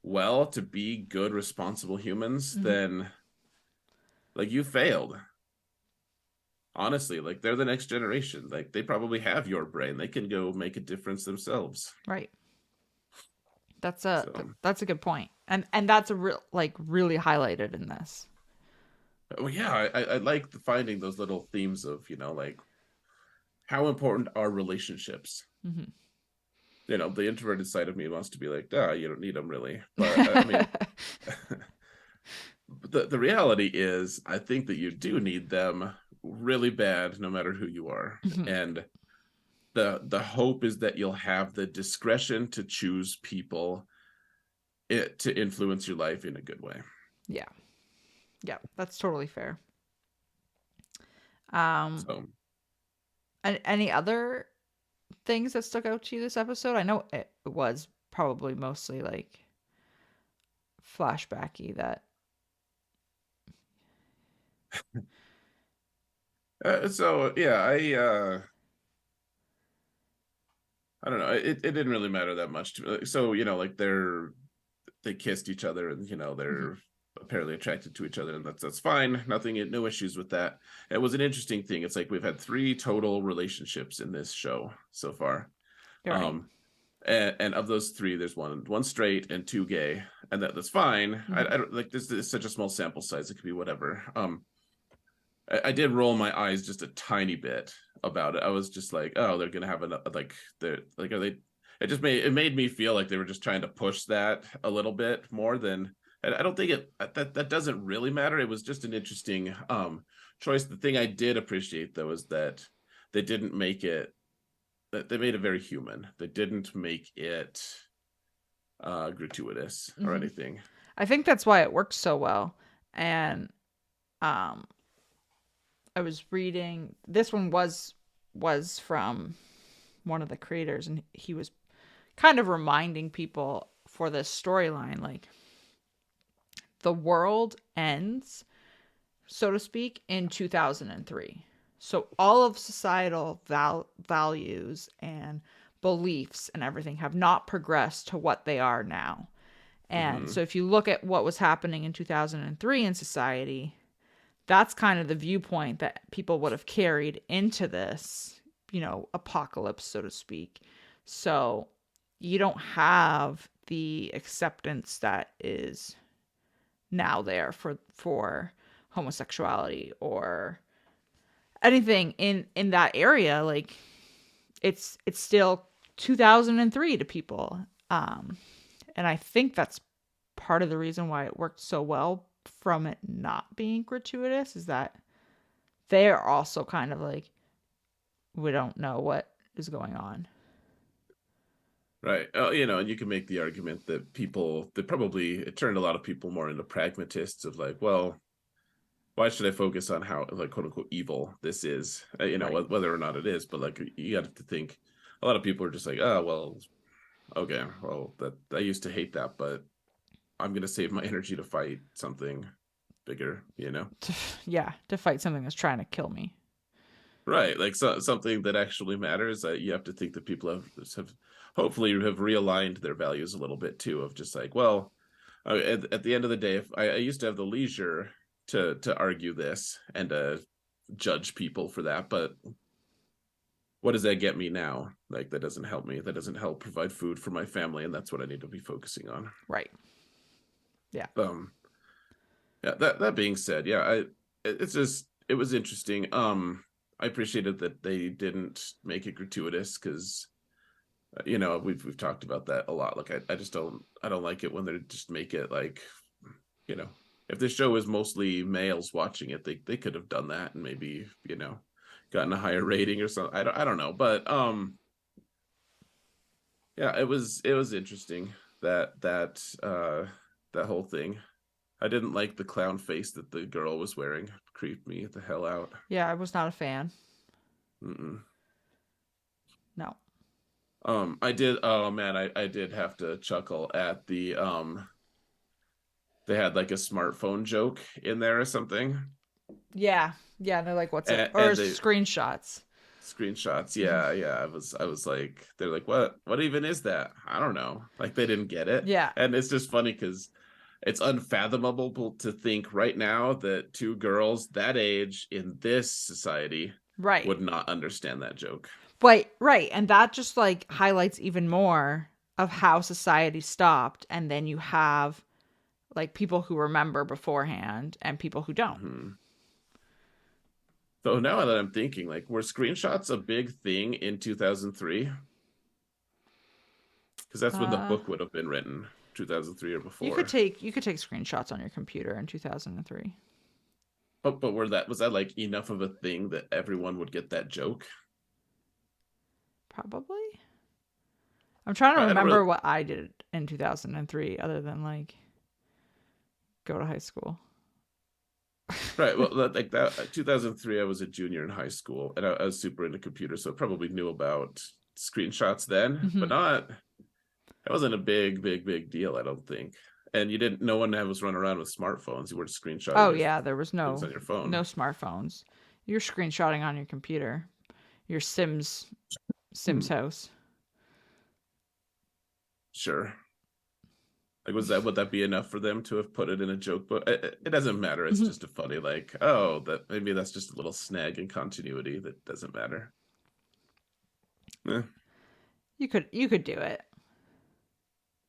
Speaker 1: well to be good, responsible humans,
Speaker 2: Hmm.
Speaker 1: then like you failed. Honestly, like they're the next generation. Like they probably have your brain. They can go make a difference themselves.
Speaker 2: Right.
Speaker 1: So,
Speaker 2: That's a good point, and that's a real really highlighted in this.
Speaker 1: well, yeah, I like finding those little themes of like how important are relationships.
Speaker 2: Hmm.
Speaker 1: The introverted side of me wants to be like, ah, you don't need them really, but I mean, the reality is, I think that you do need them really bad, no matter who you are,
Speaker 2: Hmm.
Speaker 1: and the hope is that you'll have the discretion to choose people to influence your life in a good way.
Speaker 2: Yeah. Yeah. That's totally fair. Um,
Speaker 1: So,
Speaker 2: any other things that stuck out to you this episode? I know it was probably mostly like flashbacky. That.
Speaker 1: so yeah, I don't know. It didn't really matter that much to me. So like they kissed each other, and
Speaker 2: Hmm.
Speaker 1: they're apparently attracted to each other, and that's fine. Nothing, no issues with that. It was an interesting thing. It's like we've had three total relationships in this show so far.
Speaker 2: You're right.
Speaker 1: um and of those three, there's one straight and two gay, and that's fine. I
Speaker 2: Hmm.
Speaker 1: don't like this is such a small sample size, it could be whatever. I did roll my eyes just a tiny bit about it. I was just like, oh, they're gonna have like they're like, are they? It made me feel like they were just trying to push that a little bit more than. And I don't think that doesn't really matter. It was just an interesting choice. The thing I did appreciate though is that they didn't make it. That they made it very human. They didn't make it gratuitous or
Speaker 2: Hmm.
Speaker 1: anything.
Speaker 2: I think that's why it works so well. And um, I was reading this one was from one of the creators, and he was kind of reminding people for this storyline, like the world ends, so to speak, in 2003. So all of societal values and beliefs and everything have not progressed to what they are now. And
Speaker 1: Hmm.
Speaker 2: so if you look at what was happening in 2003 in society, that's kind of the viewpoint that people would have carried into this, apocalypse, so to speak. So you don't have the acceptance that is now there for homosexuality or anything in that area. Like it's still 2003 to people. And I think that's part of the reason why it worked so well from it not being gratuitous, is that they're also kind of like, we don't know what is going on.
Speaker 1: Right. And you can make the argument that it turned a lot of people more into pragmatists of like, well, why should I focus on how, like, quote unquote, evil this is?
Speaker 2: Right.
Speaker 1: Whether or not it is, but like, you got to think a lot of people are just like, oh, well, okay, well, that I used to hate that, but I'm going to save my energy to fight something bigger,
Speaker 2: To fight something that's trying to kill me.
Speaker 1: Right, like something that actually matters. You have to think that people have hopefully have realigned their values a little bit too, of just like, well, at the end of the day, if I used to have the leisure to argue this and to judge people for that, but what does that get me now? Like, that doesn't help me. That doesn't help provide food for my family, and that's what I need to be focusing on.
Speaker 2: Right. Yeah.
Speaker 1: Yeah. That being said, yeah, it was interesting. I appreciated that they didn't make it gratuitous because we've talked about that a lot. Like, I don't like it when they just make it like, you know if the show is mostly males watching it, they could have done that and maybe gotten a higher rating or something. I don't know, but yeah, it was interesting that whole thing. I didn't like the clown face that the girl was wearing. It creeped me the hell out.
Speaker 2: Yeah, I was not a fan.
Speaker 1: Mm-mm.
Speaker 2: No.
Speaker 1: I did. Oh man, I did have to chuckle at they had like a smartphone joke in there or something,
Speaker 2: Yeah. Yeah, they're like, what's it? Or
Speaker 1: and they
Speaker 2: screenshots.
Speaker 1: screenshots.
Speaker 2: Mhm.
Speaker 1: Yeah. I was like, they're like, what even is that? I don't know. Like, they didn't get it,
Speaker 2: Yeah.
Speaker 1: and it's just funny because it's unfathomable to think right now that two girls that age in this society
Speaker 2: Right.
Speaker 1: would not understand that joke.
Speaker 2: But right, and that just like highlights even more of how society stopped, and then you have like people who remember beforehand and people who don't.
Speaker 1: Hmm. So now that I'm thinking, like, were screenshots a big thing in 2003? Because that's when the
Speaker 2: Uh
Speaker 1: book would have been written, 2003 or
Speaker 2: you could
Speaker 1: before.
Speaker 2: take screenshots on your computer in 2003.
Speaker 1: But was that like enough of a thing that everyone would get that joke?
Speaker 2: Probably. I'm trying to
Speaker 1: I don't
Speaker 2: remember
Speaker 1: really.
Speaker 2: what I did in 2003 other than like go to high school.
Speaker 1: Right. Well, like that 2003, I was a junior in high school, and I was super into computers, so I probably knew about screenshots then, but
Speaker 2: Hmm.
Speaker 1: not. That wasn't a big deal, I don't think. And you didn't. No one was running around with smartphones. You were just screenshotting
Speaker 2: Oh
Speaker 1: your
Speaker 2: yeah, there was
Speaker 1: things on your
Speaker 2: no
Speaker 1: phone.
Speaker 2: smartphones. You're screenshotting on your computer. Your Sims
Speaker 1: Hmm.
Speaker 2: house.
Speaker 1: Sure. Like, would that be enough for them to have put it in a joke book? It doesn't matter. It's
Speaker 2: Mhm.
Speaker 1: just a funny, like, oh, that maybe that's just a little snag in continuity that doesn't matter. Eh,
Speaker 2: You could do it.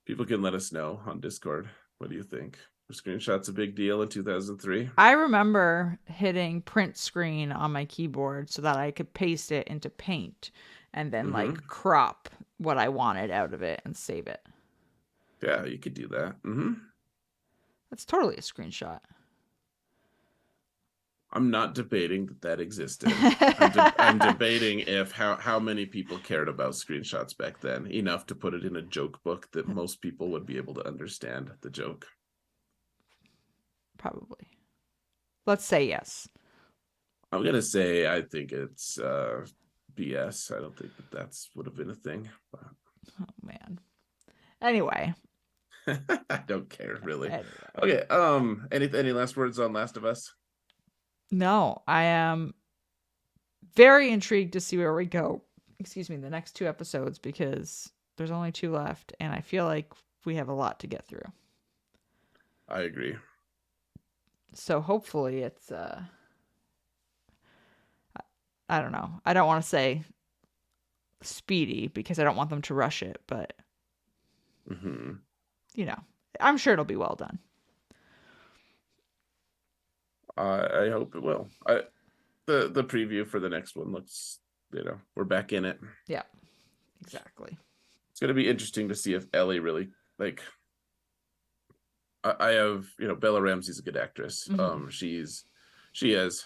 Speaker 1: people can let us know on Discord. What do you think? Were screenshots a big deal in 2003?
Speaker 2: I remember hitting print screen on my keyboard so that I could paste it into Paint and then
Speaker 1: Mm-hmm.
Speaker 2: like crop what I wanted out of it and save it.
Speaker 1: Yeah, you could do that. Mm-hmm.
Speaker 2: That's totally a screenshot.
Speaker 1: I'm not debating that existed. I'm debating if how many people cared about screenshots back then enough to put it in a joke book that most people would be able to understand the joke.
Speaker 2: Probably. Let's say yes.
Speaker 1: I'm gonna say I think it's BS. I don't think that's would have been a thing.
Speaker 2: Oh man. Anyway.
Speaker 1: But I don't care really.
Speaker 2: Anyway.
Speaker 1: Okay. Any last words on Last of Us?
Speaker 2: No, I am very intrigued to see where we go. Excuse me, the next two episodes because there's only two left and I feel like we have a lot to get through.
Speaker 1: I agree.
Speaker 2: So hopefully it's I don't know. I don't want to say speedy because I don't want them to rush it, but
Speaker 1: Hmm.
Speaker 2: you know, I'm sure it'll be well done.
Speaker 1: I hope it will. The preview for the next one looks, we're back in it.
Speaker 2: Yeah, exactly.
Speaker 1: It's gonna be interesting to see if Ellie really, like. I have, Bella Ramsey's a good actress.
Speaker 2: Hmm.
Speaker 1: She is.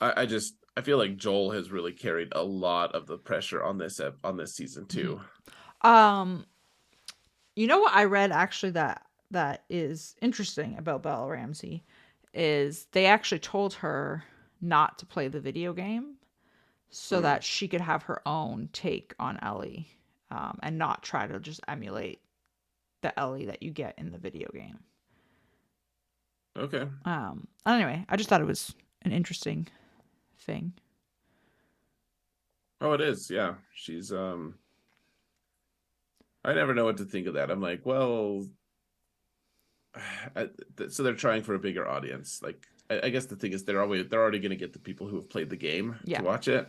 Speaker 1: I just I feel like Joel has really carried a lot of the pressure on this season too.
Speaker 2: Um, you know what I read actually that is interesting about Bella Ramsey is they actually told her not to play the video game so
Speaker 1: Mm,
Speaker 2: that she could have her own take on Ellie, and not try to just emulate the Ellie that you get in the video game.
Speaker 1: okay.
Speaker 2: Anyway, I just thought it was an interesting thing.
Speaker 1: Oh, it is. Yeah, she's I never know what to think of that. I'm like, well, so they're trying for a bigger audience. Like, I guess the thing is they're already going to get the people who have played the game to
Speaker 2: Yeah,
Speaker 1: watch it,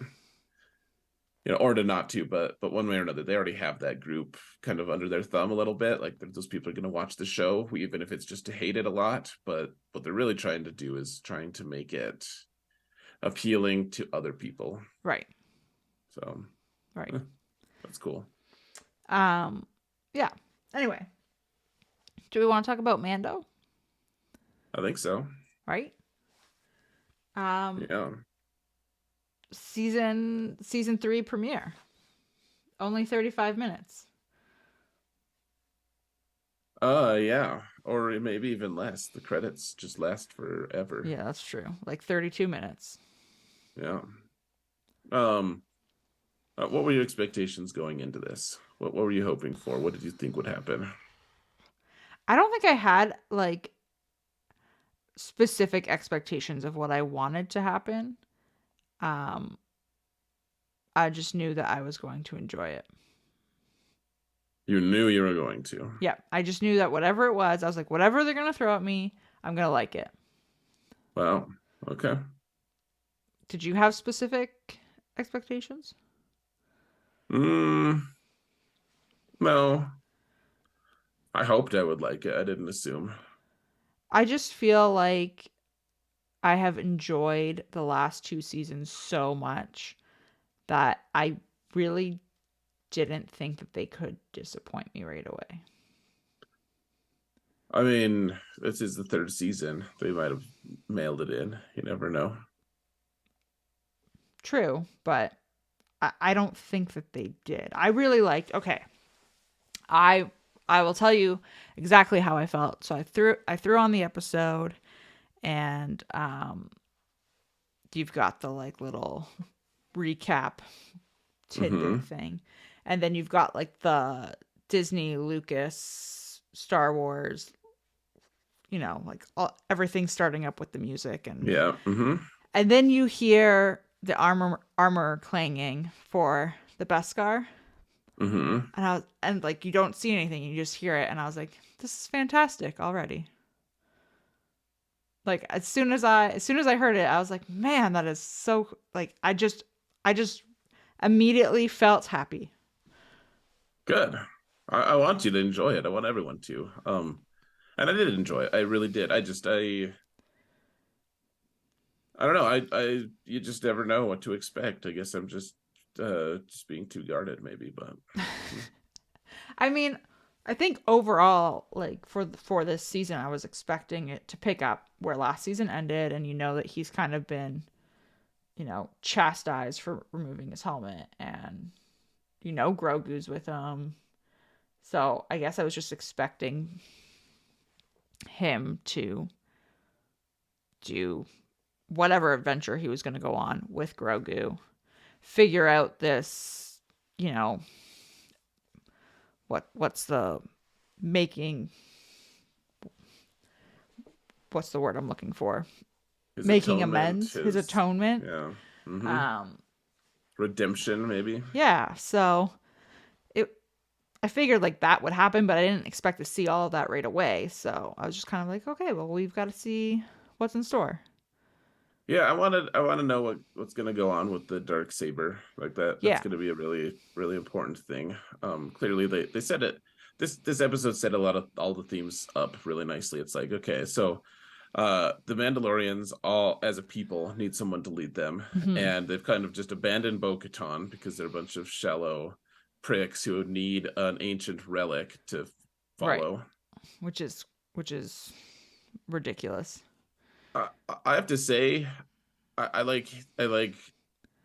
Speaker 1: or to not to, but one way or another, they already have that group kind of under their thumb a little bit. Like, those people are going to watch the show, even if it's just to hate it a lot. But what they're really trying to do is trying to make it appealing to other people.
Speaker 2: right,
Speaker 1: So
Speaker 2: right.
Speaker 1: eh, that's cool.
Speaker 2: Um, yeah. Anyway, do we want to talk about Mando?
Speaker 1: I think so.
Speaker 2: Right. Um,
Speaker 1: Yeah.
Speaker 2: season 3 premiere. Only 35 minutes.
Speaker 1: Yeah. Or maybe even less. The credits just last forever.
Speaker 2: Yeah, that's true. Like 32 minutes.
Speaker 1: Yeah. Um, what were your expectations going into this? What were you hoping for? What did you think would happen?
Speaker 2: I don't think I had like specific expectations of what I wanted to happen. Um, I just knew that I was going to enjoy it.
Speaker 1: You knew you were going to.
Speaker 2: Yeah, I just knew that whatever it was, I was like, whatever they're gonna throw at me, I'm gonna like it.
Speaker 1: Wow. Okay.
Speaker 2: Did you have specific expectations?
Speaker 1: Mm, no. I hoped I would like it. I didn't assume.
Speaker 2: I just feel like I have enjoyed the last 2 seasons so much that I really didn't think that they could disappoint me right away.
Speaker 1: I mean, this is the third season. They might have mailed it in. You never know.
Speaker 2: True, but I don't think that they did. I really liked. Okay, I I will tell you exactly how I felt. So I threw on the episode, and you've got the like little recap
Speaker 1: Mm-hmm.
Speaker 2: tidbit thing, and then you've got like the Disney Lucas Star Wars, like everything starting up with the music, and
Speaker 1: Yeah. Mm-hmm.
Speaker 2: then you hear the armor clanging for the Beskar,
Speaker 1: Mm-hmm.
Speaker 2: and like you don't see anything, you just hear it, and I was like, this is fantastic already. Like as soon as I heard it, I was like, man, that is so like I just immediately felt happy.
Speaker 1: Good. I want you to enjoy it. I want everyone to. And I did enjoy it. I really did. I don't know. You just never know what to expect. I guess I'm just being too guarded maybe, but
Speaker 2: I mean, I think overall, like for this season, I was expecting it to pick up where last season ended, and that he's kind of been, chastised for removing his helmet, and Grogu's with him. So I guess I was just expecting him to do whatever adventure he was going to go on with Grogu, figure out this, you know, what's the making what's the word I'm looking for?
Speaker 1: his
Speaker 2: Making
Speaker 1: atonement,
Speaker 2: amends, his atonement.
Speaker 1: yeah. Mm-hmm.
Speaker 2: Um
Speaker 1: Redemption, maybe.
Speaker 2: yeah, so it I figured like that would happen, but I didn't expect to see all of that right away. So I was just kind of like, okay, well, we've got to see what's in store.
Speaker 1: Yeah, I want to know what's gonna go on with the dark saber. Like that's
Speaker 2: Yeah.
Speaker 1: gonna be a really, really important thing. Clearly they said it. This episode set a lot of all the themes up really nicely. It's like, okay, so the Mandalorians all as a people need someone to lead them,
Speaker 2: Hmm.
Speaker 1: and they've kind of just abandoned Bo-Katan because they're a bunch of shallow pricks who need an ancient relic to
Speaker 2: Right.
Speaker 1: follow.
Speaker 2: Which is ridiculous.
Speaker 1: I have to say, I like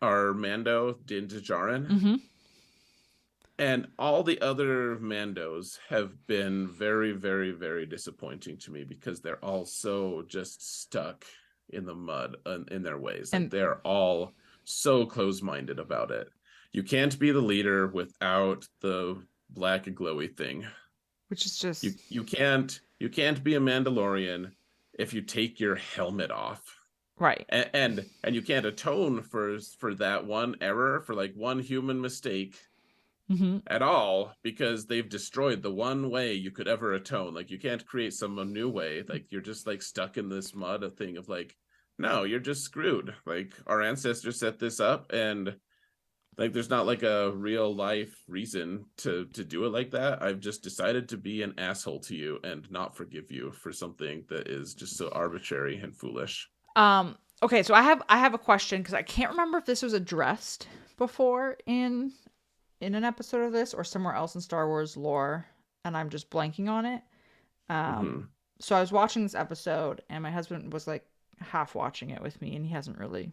Speaker 1: our Mando Din Djarin,
Speaker 2: Mm-hmm.
Speaker 1: and all the other Mandos have been very, very, very disappointing to me because they're all so just stuck in the mud in their ways. Like
Speaker 2: And
Speaker 1: they're all so close-minded about it. You can't be the leader without the black glowy thing.
Speaker 2: which is
Speaker 1: You
Speaker 2: just
Speaker 1: you can't be a Mandalorian if you take your helmet off.
Speaker 2: right.
Speaker 1: And you can't atone for that one error, for like one human mistake
Speaker 2: Mm-hmm.
Speaker 1: at all, because they've destroyed the one way you could ever atone. Like you can't create some new way. Like you're just like stuck in this mud, a thing of like, no, you're just screwed. Like our ancestors set this up, and like there's not like a real life reason to do it like that. I've just decided to be an asshole to you and not forgive you for something that is just so arbitrary and foolish.
Speaker 2: Okay, so I have a question because I can't remember if this was addressed before in an episode of this or somewhere else in Star Wars lore, and I'm just blanking on it. Um,
Speaker 1: Mm-hmm.
Speaker 2: so I was watching this episode, and my husband was like half watching it with me, and he hasn't really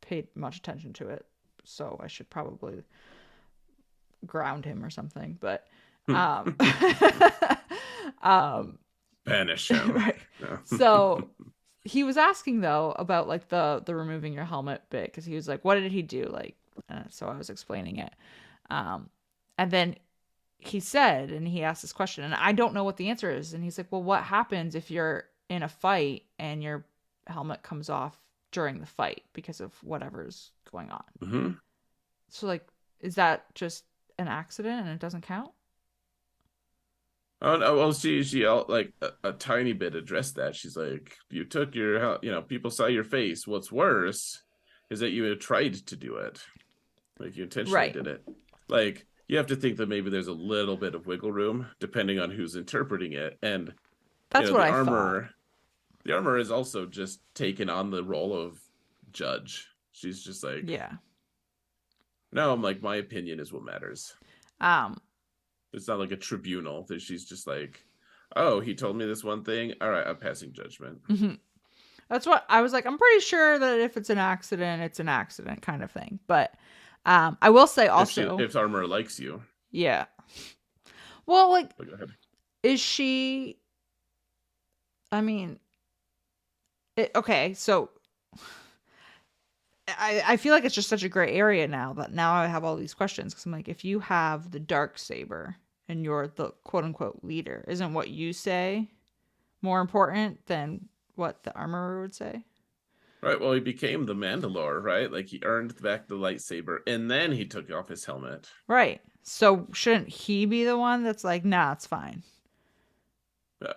Speaker 2: paid much attention to it. So I should probably ground him or something. But um, um,
Speaker 1: Banish him.
Speaker 2: right.
Speaker 1: No.
Speaker 2: So he was asking though about like the removing your helmet bit because he was like, "What did he do?" Like, so I was explaining it, um, and then he said, and he asked this question, and I don't know what the answer is, and he's like, "Well, what happens if you're in a fight and your helmet comes off during the fight because of whatever's going on?"
Speaker 1: Mm-hmm.
Speaker 2: So like, is that just an accident and it doesn't count?
Speaker 1: Oh no, well she like a tiny bit addressed that. She's like, you took your, people saw your face. What's worse is that you tried to do it. Like you intentionally
Speaker 2: Right.
Speaker 1: did it. Like you have to think that maybe there's a little bit of wiggle room depending on who's interpreting it. And
Speaker 2: That's what
Speaker 1: the
Speaker 2: I thought.
Speaker 1: armor is also just taken on the role of judge. She's just like,
Speaker 2: Yeah.
Speaker 1: no, I'm like, my opinion is what matters.
Speaker 2: Um,
Speaker 1: It's not like a tribunal that she's just like, oh, he told me this one thing. All right, I'm passing judgment.
Speaker 2: mhm. That's what I was like. I'm pretty sure that if it's an accident kind of thing. But I will say also,
Speaker 1: If armor likes you,
Speaker 2: yeah. Well, like,
Speaker 1: go ahead.
Speaker 2: is she? I mean, okay. So I feel like it's just such a gray area now that now I have all these questions because I'm like, if you have the dark saber and you're the quote unquote leader, isn't what you say more important than what the armorer would say?
Speaker 1: Right. Well, he became the Mandalore, right? Like he earned back the lightsaber, and then he took off his helmet.
Speaker 2: Right. So shouldn't he be the one that's like, nah, it's fine?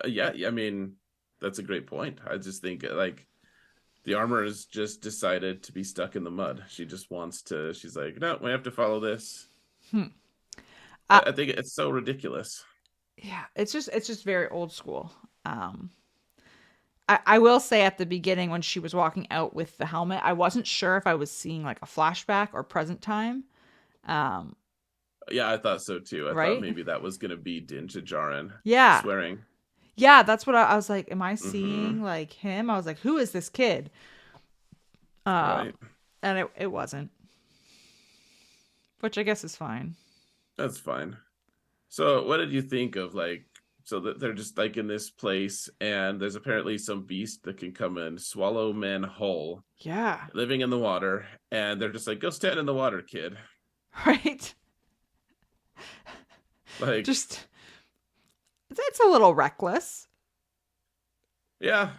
Speaker 1: Yeah, I mean, that's a great point. I just think like the armor has just decided to be stuck in the mud. She just wants to. She's like, no, we have to follow this.
Speaker 2: Hmm. Uh,
Speaker 1: I think it's so ridiculous.
Speaker 2: yeah, it's just very old school. I will say at the beginning when she was walking out with the helmet, I wasn't sure if I was seeing like a flashback or present time. Um,
Speaker 1: Yeah, I thought so too. I thought
Speaker 2: right?
Speaker 1: maybe that was gonna be Din Djarin
Speaker 2: Yeah.
Speaker 1: swearing.
Speaker 2: Yeah, that's what I was like, am I
Speaker 1: Mm-hmm.
Speaker 2: seeing like him? I was like, who is this kid? Um,
Speaker 1: Right.
Speaker 2: and it wasn't, which I guess is fine.
Speaker 1: That's fine. So, what did you think of like? So that they're just like in this place, and there's apparently some beast that can come and swallow men whole,
Speaker 2: Yeah.
Speaker 1: living in the water, and they're just like, "Go stand in the water, kid."
Speaker 2: Right?
Speaker 1: Like,
Speaker 2: Just it's a little reckless.
Speaker 1: yeah,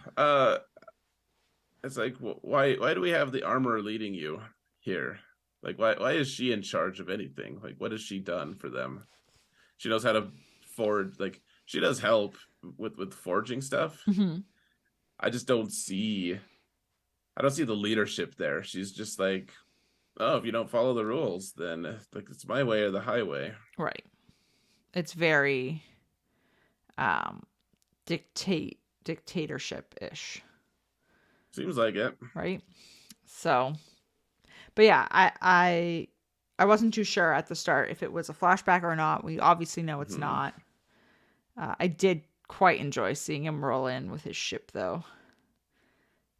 Speaker 1: it's like, why do we have the armor leading you here? Like, why is she in charge of anything? Like, what has she done for them? She knows how to forge. Like, she does help with forging stuff.
Speaker 2: Hmm.
Speaker 1: I just don't see. I don't see the leadership there. She's just like, oh, if you don't follow the rules, then like it's my way or the highway.
Speaker 2: Right. It's very dictatorship ish,
Speaker 1: Seems like it.
Speaker 2: right? So, but yeah, I wasn't too sure at the start if it was a flashback or not. We obviously know it's
Speaker 1: Hmm.
Speaker 2: not. I did quite enjoy seeing him roll in with his ship though,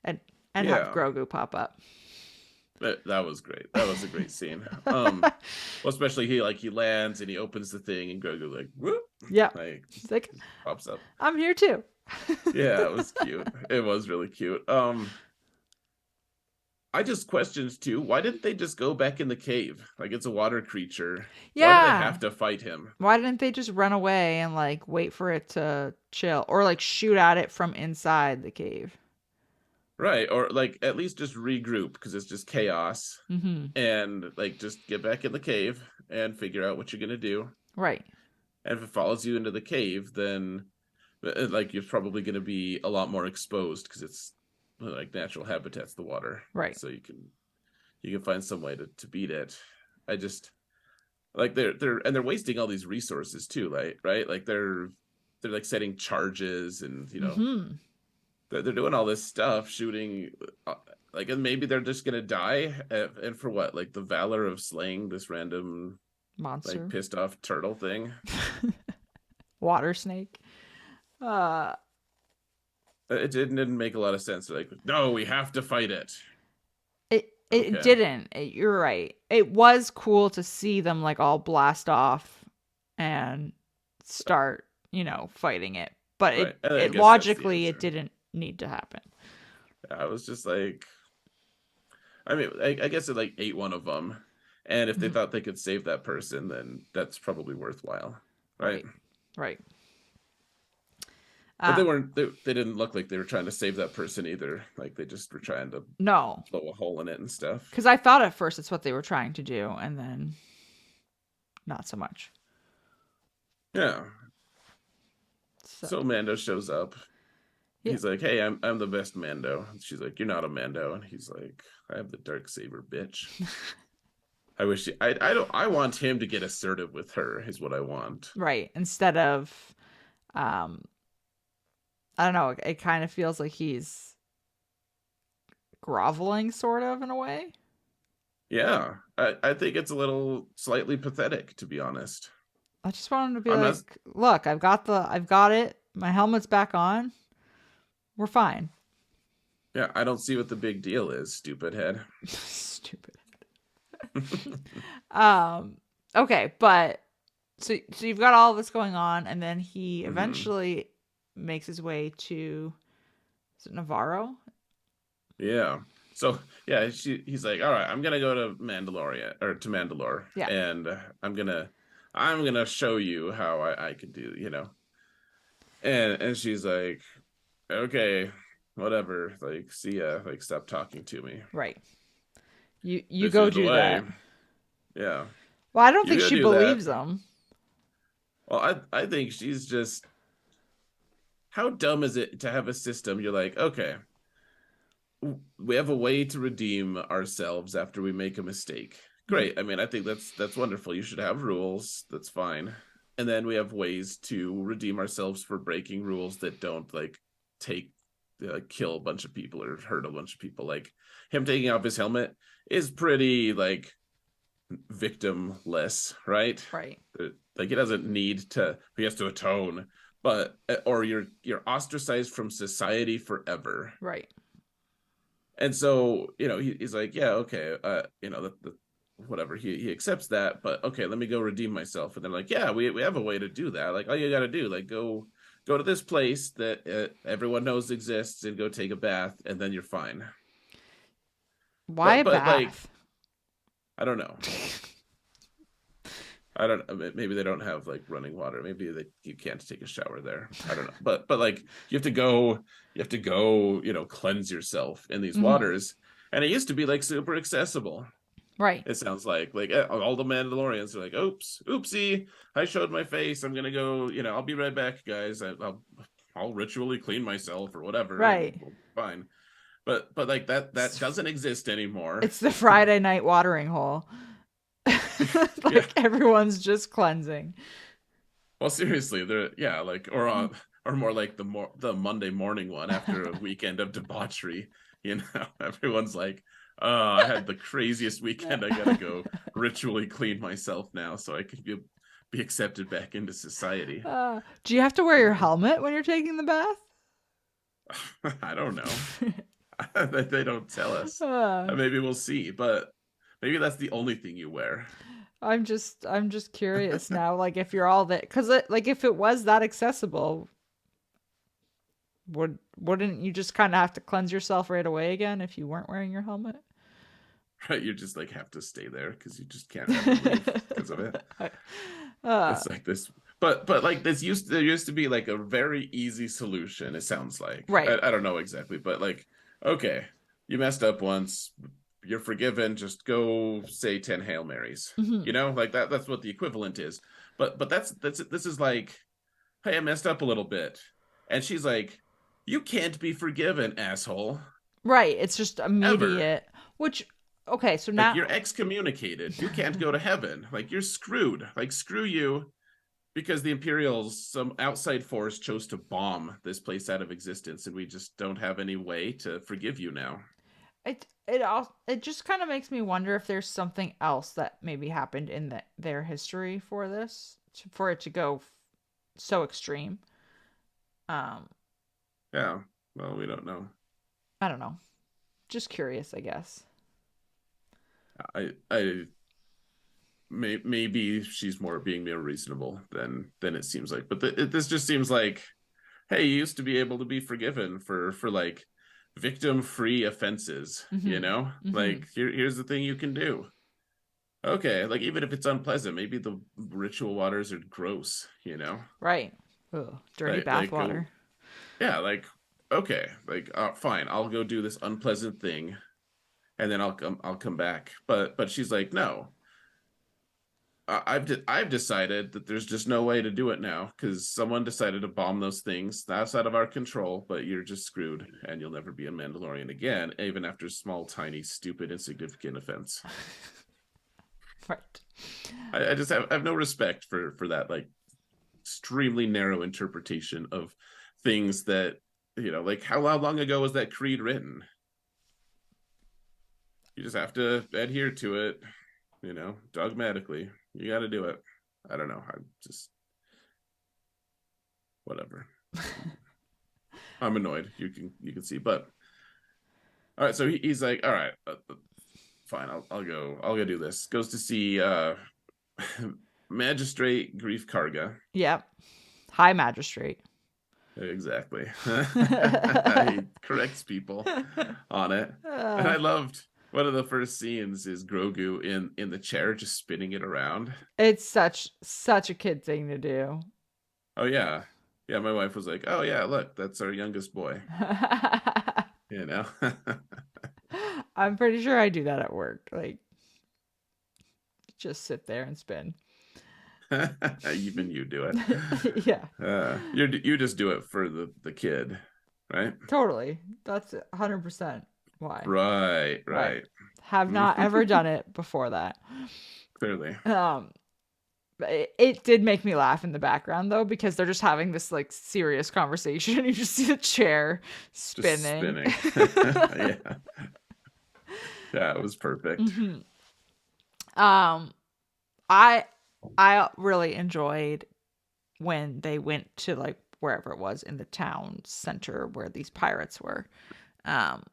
Speaker 2: and and have
Speaker 1: Yeah.
Speaker 2: Grogu pop up.
Speaker 1: That was great. That was a great scene. Well, especially he lands and he opens the thing and Grogu like whoop,
Speaker 2: Yep.
Speaker 1: like
Speaker 2: She's like,
Speaker 1: just pops up.
Speaker 2: I'm here too.
Speaker 1: Yeah, it was cute. It was really cute. I just questioned too, why didn't they just go back in the cave? Like it's a water creature. Why do they
Speaker 2: Yeah.
Speaker 1: have to fight him?
Speaker 2: Why didn't they just run away and like wait for it to chill or like shoot at it from inside the cave?
Speaker 1: Right. Or like at least just regroup because it's just chaos
Speaker 2: Mm-hmm.
Speaker 1: and like just get back in the cave and figure out what you're gonna do.
Speaker 2: Right.
Speaker 1: And if it follows you into the cave, then like you're probably gonna be a lot more exposed because it's like natural habitat's the water.
Speaker 2: Right.
Speaker 1: So you can find some way to beat it. I just like they're wasting all these resources too, right? Like they're like setting charges and
Speaker 2: Mm-hmm.
Speaker 1: they're doing all this stuff shooting like and maybe they're just gonna die and for what like the valor of slaying this random like
Speaker 2: Monster.
Speaker 1: pissed off turtle thing.
Speaker 2: Water snake. Uh
Speaker 1: It didn't make a lot of sense. Like no, we have to fight it.
Speaker 2: it
Speaker 1: Okay,
Speaker 2: didn't. You're right. It was cool to see them like all blast off and start, fighting it. But
Speaker 1: right, and I
Speaker 2: it
Speaker 1: guess that's the
Speaker 2: logically it
Speaker 1: answer.
Speaker 2: didn't need to happen.
Speaker 1: I was just like I mean I guess it like ate one of them, and if they
Speaker 2: Mhm.
Speaker 1: thought they could save that person then that's probably worthwhile, right?
Speaker 2: Right. Right.
Speaker 1: But
Speaker 2: Uh
Speaker 1: they didn't look like they were trying to save that person either. Like they just were trying to
Speaker 2: no.
Speaker 1: blow a hole in it and stuff.
Speaker 2: Cuz I thought at first it's what they were trying to do and then not so much.
Speaker 1: Yeah.
Speaker 2: So,
Speaker 1: So Mando shows up.
Speaker 2: yeah.
Speaker 1: He's like, "Hey, I'm the best Mando." She's like, "You're not a Mando," and he's like, "I have the dark saber, bitch." I wish I want him to get assertive with her. Is what I want.
Speaker 2: Right. Instead of um I don't know, it kind of feels like he's groveling sort of in a way.
Speaker 1: Yeah, I think it's a little slightly pathetic to be honest.
Speaker 2: I just want him to be
Speaker 1: I'm not.
Speaker 2: like, "Look, I've got it. My helmet's back on. We're fine."
Speaker 1: Yeah, I don't see what the big deal is, stupid head.
Speaker 2: Stupid. Um okay, but so you've got all this going on and then he
Speaker 1: Hmm.
Speaker 2: eventually makes his way to is it Navarro?
Speaker 1: Yeah. So yeah, he's like, all right, I'm gonna go to Mandalorian or to Mandalore,
Speaker 2: Yeah.
Speaker 1: and I'm gonna show you how I could do. And she's like, okay, whatever. Like, see ya. Like, stop talking to me.
Speaker 2: Right. You
Speaker 1: This
Speaker 2: go
Speaker 1: is the
Speaker 2: do
Speaker 1: way.
Speaker 2: that.
Speaker 1: Yeah,
Speaker 2: Well, I don't
Speaker 1: you
Speaker 2: think
Speaker 1: go
Speaker 2: she
Speaker 1: do that.
Speaker 2: believes him.
Speaker 1: Well, I think she's just how dumb is it to have a system? You're like, okay, we have a way to redeem ourselves after we make a mistake.
Speaker 2: Mhm.
Speaker 1: Great. I mean, I think that's wonderful. You should have rules. That's fine. And then we have ways to redeem ourselves for breaking rules that don't like take kill a bunch of people or hurt a bunch of people. Like him taking off his helmet is pretty like victimless, right?
Speaker 2: Right.
Speaker 1: Like he doesn't need to. He has to atone, but or you're ostracized from society forever.
Speaker 2: Right.
Speaker 1: And so he's like yeah okay whatever he accepts that, but okay, let me go redeem myself. And they're like yeah we have a way to do that. Like all you got to do like go to this place that everyone knows exists and go take a bath and then you're fine.
Speaker 2: Why
Speaker 1: but
Speaker 2: a
Speaker 1: but like
Speaker 2: bath?
Speaker 1: I don't know. I don't know. Maybe they don't have like running water. Maybe you can't take a shower there. I don't know. But like you have to go cleanse yourself in these
Speaker 2: Hmm.
Speaker 1: waters. And it used to be like super accessible.
Speaker 2: Right.
Speaker 1: It sounds like all the Mandalorians are like, oops, oopsie, I showed my face. I'm gonna go. I'll be right back, guys. I'll ritually clean myself or whatever, and
Speaker 2: Right.
Speaker 1: we'll be fine. But like that
Speaker 2: It's,
Speaker 1: doesn't exist anymore.
Speaker 2: it's the Friday night watering hole.
Speaker 1: Yeah.
Speaker 2: Like everyone's just cleansing.
Speaker 1: Well, seriously, they're yeah, like or more like the Monday morning one after a weekend of debauchery. Everyone's like, "Oh, I had the craziest weekend. I gotta go ritually clean myself now so I can be accepted back into society."
Speaker 2: Do you have to wear your helmet when you're taking the
Speaker 1: I don't know.
Speaker 2: bath?
Speaker 1: They don't tell us.
Speaker 2: Uh,
Speaker 1: Maybe we'll see, but maybe that's the only thing you wear.
Speaker 2: I'm just curious now, like if you're all that, because like if it was that accessible, wouldn't you just kind of have to cleanse yourself right away again if you weren't wearing your helmet?
Speaker 1: Right? You just like have to stay there because you just can't ever move because of it.
Speaker 2: uh,
Speaker 1: It's like this, but like there used to be like a very easy solution. It sounds like
Speaker 2: right.
Speaker 1: I don't know exactly, but like okay, you messed up once, you're forgiven. Just go say 10 Hail Marys.
Speaker 2: Hmm.
Speaker 1: You know, like that's what the equivalent is. But that's this is like, hey, I messed up a little bit, and she's like, you can't be forgiven, asshole,
Speaker 2: Right. It's just
Speaker 1: ever.
Speaker 2: immediate. Which, okay, so
Speaker 1: Like you're
Speaker 2: now,
Speaker 1: excommunicated. You can't go to heaven. Like you're screwed. Like screw you because the Imperials, some outside force, chose to bomb this place out of existence, and we just don't have any way to forgive you now.
Speaker 2: it just kind of makes me wonder if there's something else that maybe happened in their history for this, for it to go so extreme. Um,
Speaker 1: Yeah. Well, we don't know.
Speaker 2: I don't know. Just curious, I guess.
Speaker 1: I maybe she's more being more reasonable than it seems like, but this just seems like, hey, you used to be able to be forgiven for like victim free offenses. You
Speaker 2: Mm-hmm.
Speaker 1: know,
Speaker 2: Mm-hmm.
Speaker 1: like here's the thing you can do. Okay, like even if it's unpleasant, maybe the ritual waters are gross. You know,
Speaker 2: Right. Ugh, dirty
Speaker 1: like go
Speaker 2: bathwater.
Speaker 1: yeah, like okay, like fine, I'll go do this unpleasant thing, and then I'll come back. But she's like, no, I've decided that there's just no way to do it now because someone decided to bomb those things. That's out of our control, but you're just screwed, and you'll never be a Mandalorian again, even after small, tiny, stupid, insignificant offense.
Speaker 2: Right.
Speaker 1: I just have no respect for that like extremely narrow interpretation of things that like how long ago was that creed written? You just have to adhere to it, dogmatically. You got to do it. I don't know. I'm just whatever. I'm annoyed. You can see, but all right. So he's like, all right, fine. I'll go do this. Goes to see Magistrate Grief Karga.
Speaker 2: Yep. High magistrate.
Speaker 1: Exactly. He corrects people on it. And
Speaker 2: Uh,
Speaker 1: I loved one of the first scenes is Grogu in the chair just spinning it around.
Speaker 2: it's such a kid thing to do.
Speaker 1: Oh yeah. Yeah, my wife was like, "Oh yeah, look, that's our youngest boy." You know.
Speaker 2: I'm pretty sure I do that at work. Like, just sit there and spin.
Speaker 1: Even you do it.
Speaker 2: Yeah,
Speaker 1: You just do it for the kid, right?
Speaker 2: totally. That's 100% why.
Speaker 1: Right,
Speaker 2: Right.
Speaker 1: right.
Speaker 2: Have not ever done it before that.
Speaker 1: Clearly.
Speaker 2: Um, it did make me laugh in the background though because they're just having this like serious conversation. You just see the chair
Speaker 1: Just
Speaker 2: spinning.
Speaker 1: spinning. Yeah. Yeah, it was perfect.
Speaker 2: Hmm. Um, I I really enjoyed when they went to like wherever it was in the town center where these pirates were. Um,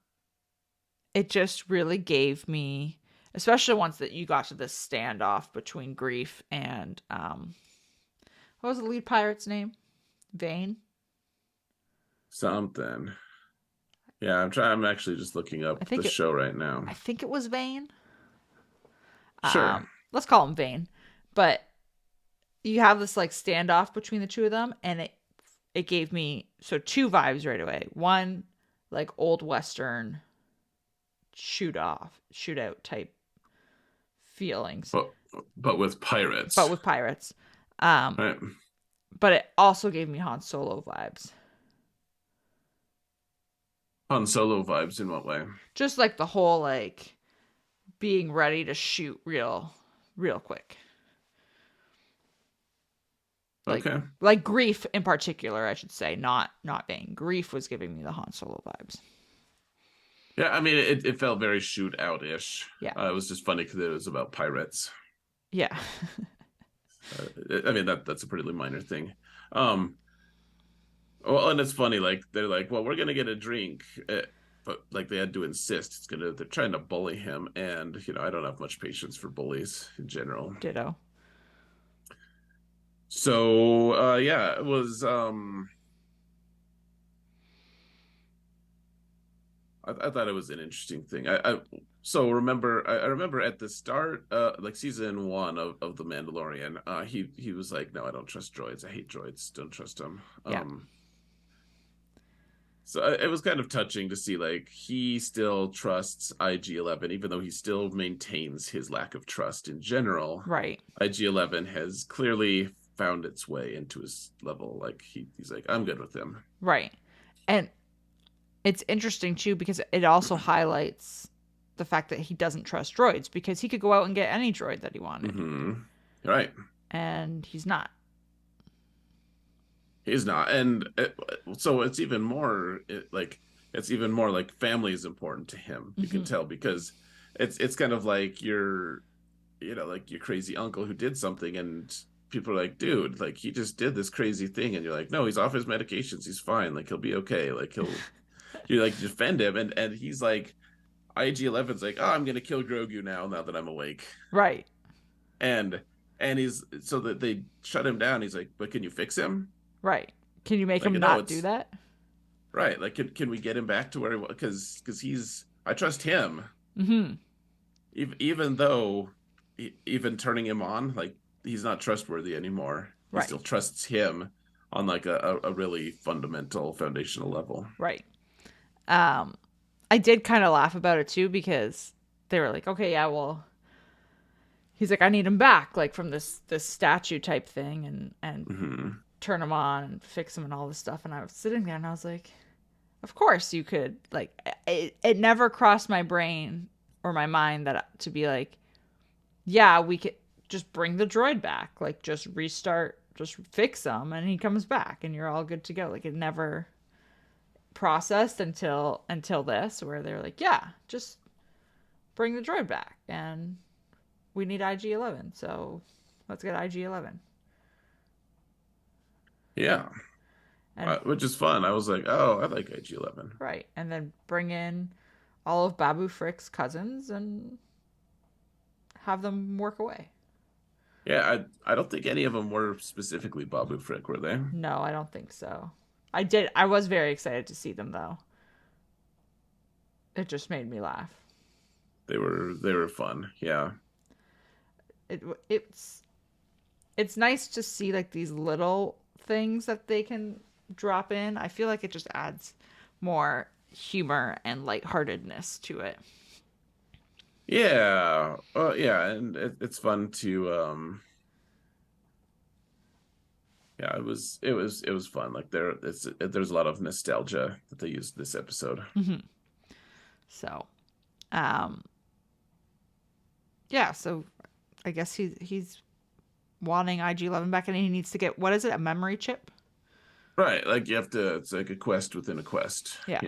Speaker 2: it just really gave me, especially once that you got to this standoff between Grief and what was the lead pirate's name? Vane.
Speaker 1: Something. Yeah, I'm actually just looking
Speaker 2: I
Speaker 1: up the
Speaker 2: think it.
Speaker 1: show right now.
Speaker 2: I think it was Vane.
Speaker 1: Sure.
Speaker 2: Let's call him Vane. But you have this like standoff between the two of them, and it gave me so two vibes right away. One, like old western shootout type feelings,
Speaker 1: But with
Speaker 2: but
Speaker 1: pirates.
Speaker 2: with pirates. Um,
Speaker 1: Right.
Speaker 2: but it also gave me Han Solo vibes.
Speaker 1: Han Solo vibes in what way?
Speaker 2: Just like the whole like being ready to shoot real quick. Like
Speaker 1: Okay.
Speaker 2: like Grief in particular, I should say, not Vane. Grief was giving me the Han Solo vibes.
Speaker 1: Yeah, I mean it felt very shootout-ish.
Speaker 2: Yeah.
Speaker 1: It was just funny because it was about pirates.
Speaker 2: Yeah.
Speaker 1: I mean that's a pretty minor thing. Um well, and it's funny, like they're like, well, we're gonna get a drink. but like they had to insist they're trying to bully him, and I don't have much patience for bullies in general.
Speaker 2: Ditto.
Speaker 1: So yeah, it was I thought it was an interesting thing. I remember at the start, like season one of The Mandalorian, he was like, no, I don't trust droids. I hate droids. Don't trust them.
Speaker 2: Yeah.
Speaker 1: So it was kind of touching to see like he still trusts IG-11, even though he still maintains his lack of trust in general.
Speaker 2: Right.
Speaker 1: IG-11 has clearly found its way into his level. Like he's like, I'm good with him.
Speaker 2: Right. And it's interesting too because it also highlights the fact that he doesn't trust droids, because he could go out and get any droid that he wanted.
Speaker 1: Mm-hmm. Right.
Speaker 2: And he's not.
Speaker 1: He's not. And so it's even more like family is important to him. You can tell, because it's kind of like like your crazy uncle who did something, and people are like, dude, like he just did this crazy thing, and you're like, no, he's off his medications, he's fine, like he'll be okay, like you like defend him, and he's like, IG-11's like, oh, I'm gonna kill Grogu now that I'm awake.
Speaker 2: Right.
Speaker 1: And he's so that they shut him down. He's like, but can you fix him?
Speaker 2: Right. Can you make
Speaker 1: Like,
Speaker 2: him
Speaker 1: no,
Speaker 2: not do that?
Speaker 1: right. Like, can we get him back to where he was? Because I trust him.
Speaker 2: Mm-hmm.
Speaker 1: Even though, even turning him on, like he's not trustworthy anymore. He
Speaker 2: Right.
Speaker 1: still trusts him on like a really fundamental, foundational level.
Speaker 2: Right. I did kind of laugh about it too, because they were like, okay, yeah, well, he's like, I need him back, like from this statue type thing, and turn him on and fix him and all this stuff. And I was sitting there and I was like, of course you could. Like, it never crossed my brain or my mind that to be like, yeah, we could just bring the droid back, like just restart, just fix him, and he comes back and you're all good to go. Like, it never processed until this, where they're like, yeah, just bring the droid back, and we need IG-11, so let's get IG-11.
Speaker 1: Yeah.
Speaker 2: And
Speaker 1: Which is fun. I was like, oh, I like IG-11.
Speaker 2: right, and then bring in all of Babu Frick's cousins and have them work away.
Speaker 1: Yeah, I don't think any of them were specifically Babu Frick, were they?
Speaker 2: No, I don't think so. I was very excited to see them, though. It just made me laugh.
Speaker 1: They were fun. Yeah.
Speaker 2: It's nice to see like these little things that they can drop in. I feel like it just adds more humor and lightheartedness to it.
Speaker 1: Yeah. Yeah, and it's fun to yeah, it was fun. Like there's a lot of nostalgia that they used this episode.
Speaker 2: Mm-hmm. So, yeah. So, I guess he's wanting IG-11 back, and he needs to get, what is it, a memory chip?
Speaker 1: Right. Like you have to. It's like a quest within a quest.
Speaker 2: Yeah.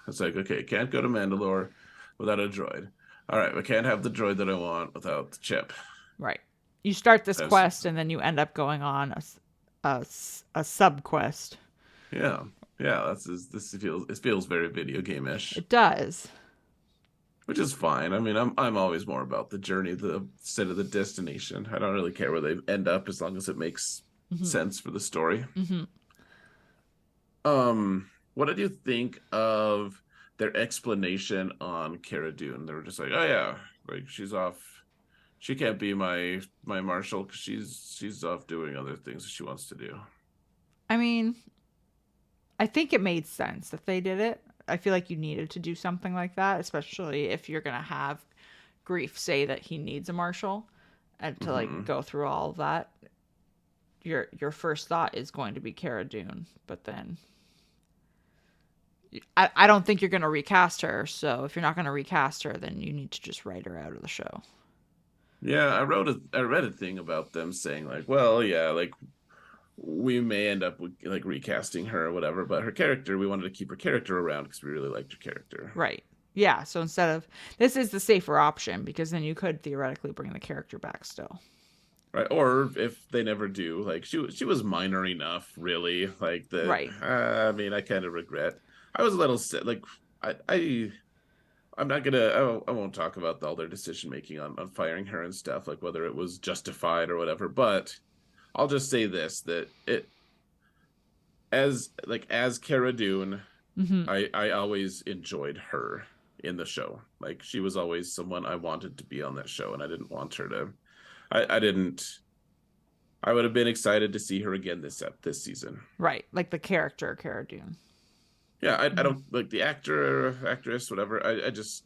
Speaker 1: It's like, okay, can't go to Mandalore without a droid. All right, we can't have the droid that I want without the chip.
Speaker 2: Right. You start this quest, and then you end up going on a sub quest.
Speaker 1: Yeah. Yeah. It feels very video game-ish.
Speaker 2: It does.
Speaker 1: Which is fine. I mean, I'm always more about the journey instead of the destination. I don't really care where they end up as long as it makes sense for the story. What did you think of their explanation on Cara Dune? They were just like, oh yeah, like she's off. She can't be my marshal because she's off doing other things that she wants to do.
Speaker 2: I mean, I think it made sense that they did it. I feel like you needed to do something like that, especially if you're going to have Grief say that he needs a marshal, and to like go through all of that. Your first thought is going to be Cara Dune, but then I don't think you're going to recast her. So if you're not going to recast her, then you need to just write her out of the show.
Speaker 1: Yeah, I read a thing about them saying like, well, yeah, like we may end up with like recasting her or whatever, but her character, we wanted to keep her character around because we really liked her character.
Speaker 2: Right. Yeah. So instead of, this is the safer option, because then you could theoretically bring the character back still.
Speaker 1: Right. Or if they never do, like she was minor enough, really. Like
Speaker 2: right.
Speaker 1: I mean, I kind of regret. I was a little like I'm not gonna. I won't talk about all their decision making on firing her and stuff, like whether it was justified or whatever. But I'll just say this: that it as Cara Dune,
Speaker 2: Hmm.
Speaker 1: I always enjoyed her in the show. Like she was always someone I wanted to be on that show, and I didn't want her to. I didn't. I would have been excited to see her again this season.
Speaker 2: Right. Like the character, Cara Dune.
Speaker 1: Yeah, I
Speaker 2: Hmm.
Speaker 1: don't like the actor or actress, whatever. I just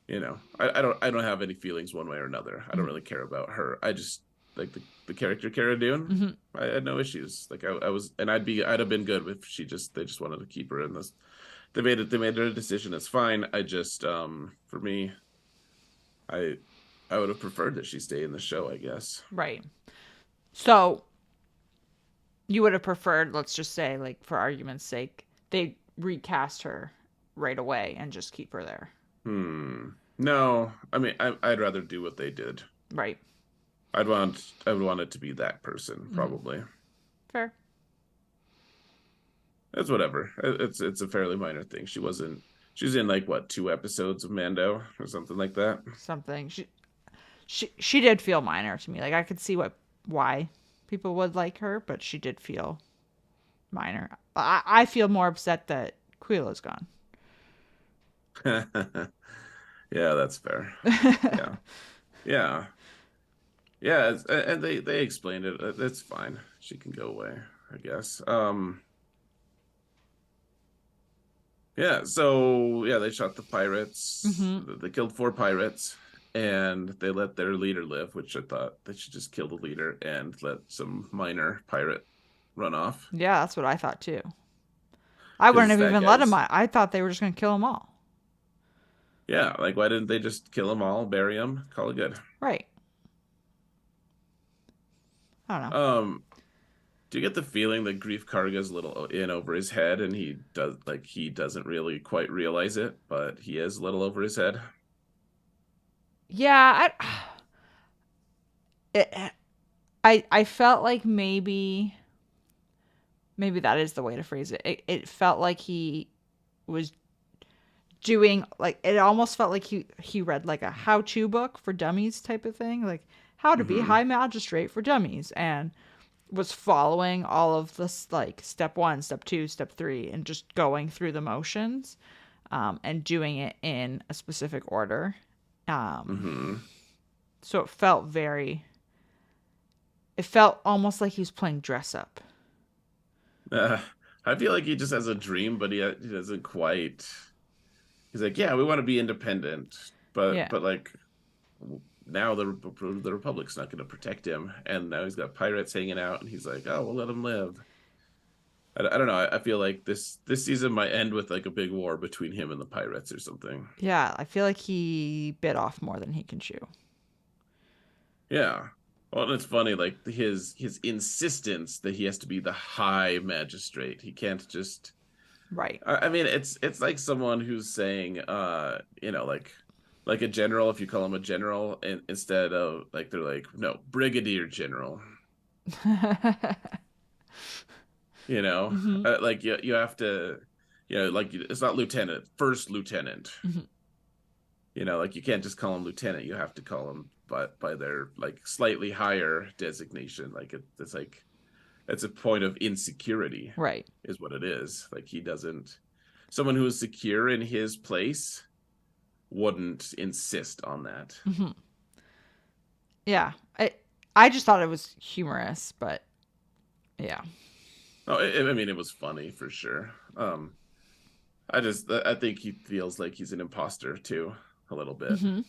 Speaker 1: I don't have any feelings one way or another. I don't
Speaker 2: Hmm.
Speaker 1: really care about her. I just like the character Cara Dune.
Speaker 2: Hmm.
Speaker 1: I had no issues. Like I was, and I'd have been good if they just wanted to keep her in this. They made their decision. It's fine. I just for me, I I would have preferred that she stay in the show, I guess.
Speaker 2: Right. So you would have preferred, let's just say, like for argument's sake, they recast her right away and just keep her there.
Speaker 1: No, I mean I'd rather do what they did.
Speaker 2: Right.
Speaker 1: I would want it to be that person
Speaker 2: Hmm.
Speaker 1: probably.
Speaker 2: Fair.
Speaker 1: It's whatever. It's a fairly minor thing. She's in like what 2 episodes of Mando or something like that.
Speaker 2: Something. She did feel minor to me. Like I could see why people would like her, but she did feel minor. I feel more upset that Quila's gone.
Speaker 1: Yeah, that's fair. Yeah, yeah, yeah. And they explained it. It's fine. She can go away, I guess. Yeah. So yeah, they shot the pirates.
Speaker 2: Hmm.
Speaker 1: They killed 4 pirates, and they let their leader live, which I thought they should just kill the leader and let some minor pirate run off
Speaker 2: Yeah, that's what I thought too. I wouldn't
Speaker 1: because
Speaker 2: have
Speaker 1: that
Speaker 2: even let him.
Speaker 1: guy's
Speaker 2: I thought they were just going to kill them all.
Speaker 1: yeah. Like, why didn't they just kill them all, bury them, call it good?
Speaker 2: Right. I don't know.
Speaker 1: Um, do you get the feeling that Grief Karga's a little in over his head, and he doesn't really quite realize it, but he is a little over his head?
Speaker 2: Yeah, it, I felt like maybe that is the way to phrase it. It felt like he was doing like it almost felt like he read like a how-to book for dummies type of thing, like how to be
Speaker 1: Hmm.
Speaker 2: high magistrate for dummies, and was following all of this like step 1, step 2, step 3 and just going through the motions, and doing it in a specific order. Um,
Speaker 1: Hmm.
Speaker 2: so it felt almost like he was playing dress up.
Speaker 1: Uh, I feel like he just has a dream, but he doesn't quite. He's like, yeah, we want to be independent, but
Speaker 2: Yeah.
Speaker 1: like now the Republic's not going to protect him, and now he's got pirates hanging out, and he's like, oh, we'll let him live. I don't know. I feel like this season might end with like a big war between him and the pirates or something.
Speaker 2: Yeah, I feel like he bit off more than he can chew.
Speaker 1: Yeah. Well, and it's funny, like his insistence that he has to be the high magistrate. He can't just.
Speaker 2: Right.
Speaker 1: I mean, it's like someone who's saying, like a general. If you call him a general, and instead of like they're like, no, brigadier general. You know,
Speaker 2: Hmm.
Speaker 1: like you have to, like it's not lieutenant, first lieutenant.
Speaker 2: Hmm.
Speaker 1: Like you can't just call them lieutenant. You have to call them by their like slightly higher designation. Like it's like it's a point of insecurity,
Speaker 2: Right.
Speaker 1: is what it is. Like he doesn't. Someone who is secure in his place wouldn't insist on that.
Speaker 2: Hmm. Yeah. I just thought it was humorous, but yeah.
Speaker 1: Oh, I mean, it was funny for sure. I think he feels like he's an imposter too, a little bit.
Speaker 2: Hmm.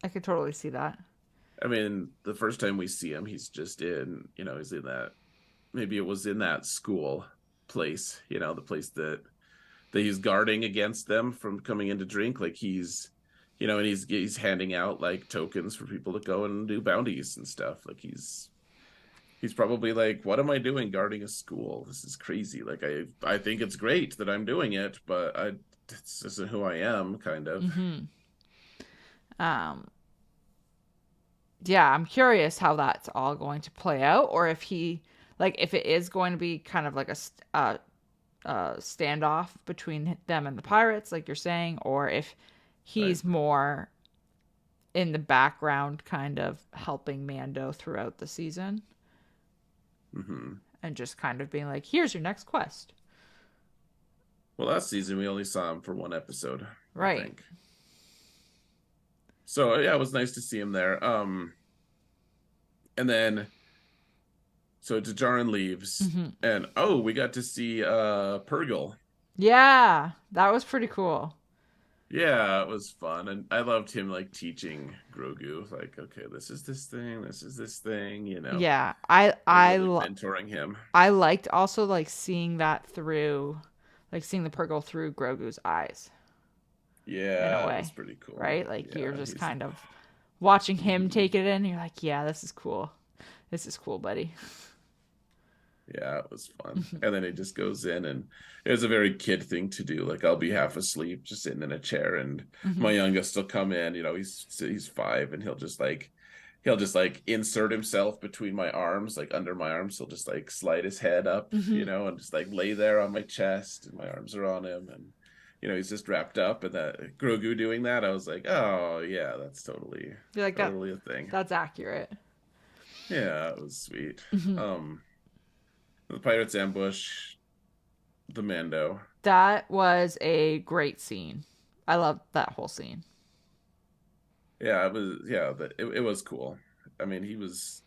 Speaker 2: I could totally see that.
Speaker 1: I mean, the first time we see him, he's in that, maybe it was in that school place, the place that he's guarding against them from coming in to drink. Like and he's handing out like tokens for people to go and do bounties and stuff. Like he's probably like, what am I doing guarding a school? This is crazy. Like I think it's great that I'm doing it, but this isn't who I am, kind of.
Speaker 2: Hmm. Um, yeah, I'm curious how that's all going to play out, or if he, like, if it is going to be kind of like standoff between them and the pirates, like you're saying, or if
Speaker 1: Right.
Speaker 2: he's more in the background, kind of helping Mando throughout the season
Speaker 1: Hmm.
Speaker 2: and just kind of being like, here's your next quest.
Speaker 1: Well, last season we only saw him for one episode, I
Speaker 2: Right.
Speaker 1: think. So yeah, it was nice to see him there. And then so Djarin leaves,
Speaker 2: Hmm.
Speaker 1: and we got to see Purgle.
Speaker 2: Yeah, that was pretty cool.
Speaker 1: Yeah, it was fun, and I loved him like teaching Grogu, like, okay, this is this thing, this is this thing,
Speaker 2: Yeah,
Speaker 1: like really mentoring him.
Speaker 2: I liked also like seeing that through, like seeing the Purgle through Grogu's eyes in a
Speaker 1: Yeah, it was
Speaker 2: way,
Speaker 1: pretty cool.
Speaker 2: right? Like you're
Speaker 1: Yeah,
Speaker 2: just
Speaker 1: he's
Speaker 2: kind of watching him
Speaker 1: mhm.
Speaker 2: take it in. You're like, yeah, this is cool. This is cool, buddy.
Speaker 1: Yeah, it was fun. And then he just goes in, and it was a very kid thing to do. Like, I'll be half asleep, just sitting in a chair, and my
Speaker 2: Hmm.
Speaker 1: youngest will come in. He's 5, and he'll just like insert himself between my arms, like under my arms. He'll just like slide his head up,
Speaker 2: Hmm.
Speaker 1: and just like lay there on my chest, and my arms are on him, and he's just wrapped up. And that Grogu doing that, I was like, oh yeah, that's totally
Speaker 2: You're like that.
Speaker 1: totally a thing.
Speaker 2: That's accurate.
Speaker 1: Yeah, it was sweet.
Speaker 2: Hmm.
Speaker 1: Um, the pirates ambush the Mando.
Speaker 2: That was a great scene. I loved that whole scene.
Speaker 1: Yeah, it was. Yeah, it was cool. I mean, he was.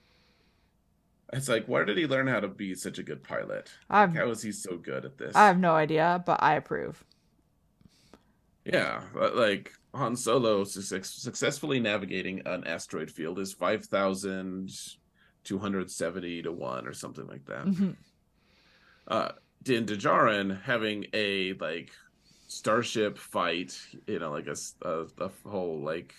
Speaker 1: It's like, where did he learn how to be such a good pilot? Like,
Speaker 2: I've
Speaker 1: how is he so good at
Speaker 2: I
Speaker 1: this?
Speaker 2: have no idea, but I approve.
Speaker 1: Yeah, like Han Solo successfully navigating an asteroid field is 5,270 to 1 or something like that.
Speaker 2: Hmm.
Speaker 1: Din Djarin having a like starship fight, like a whole like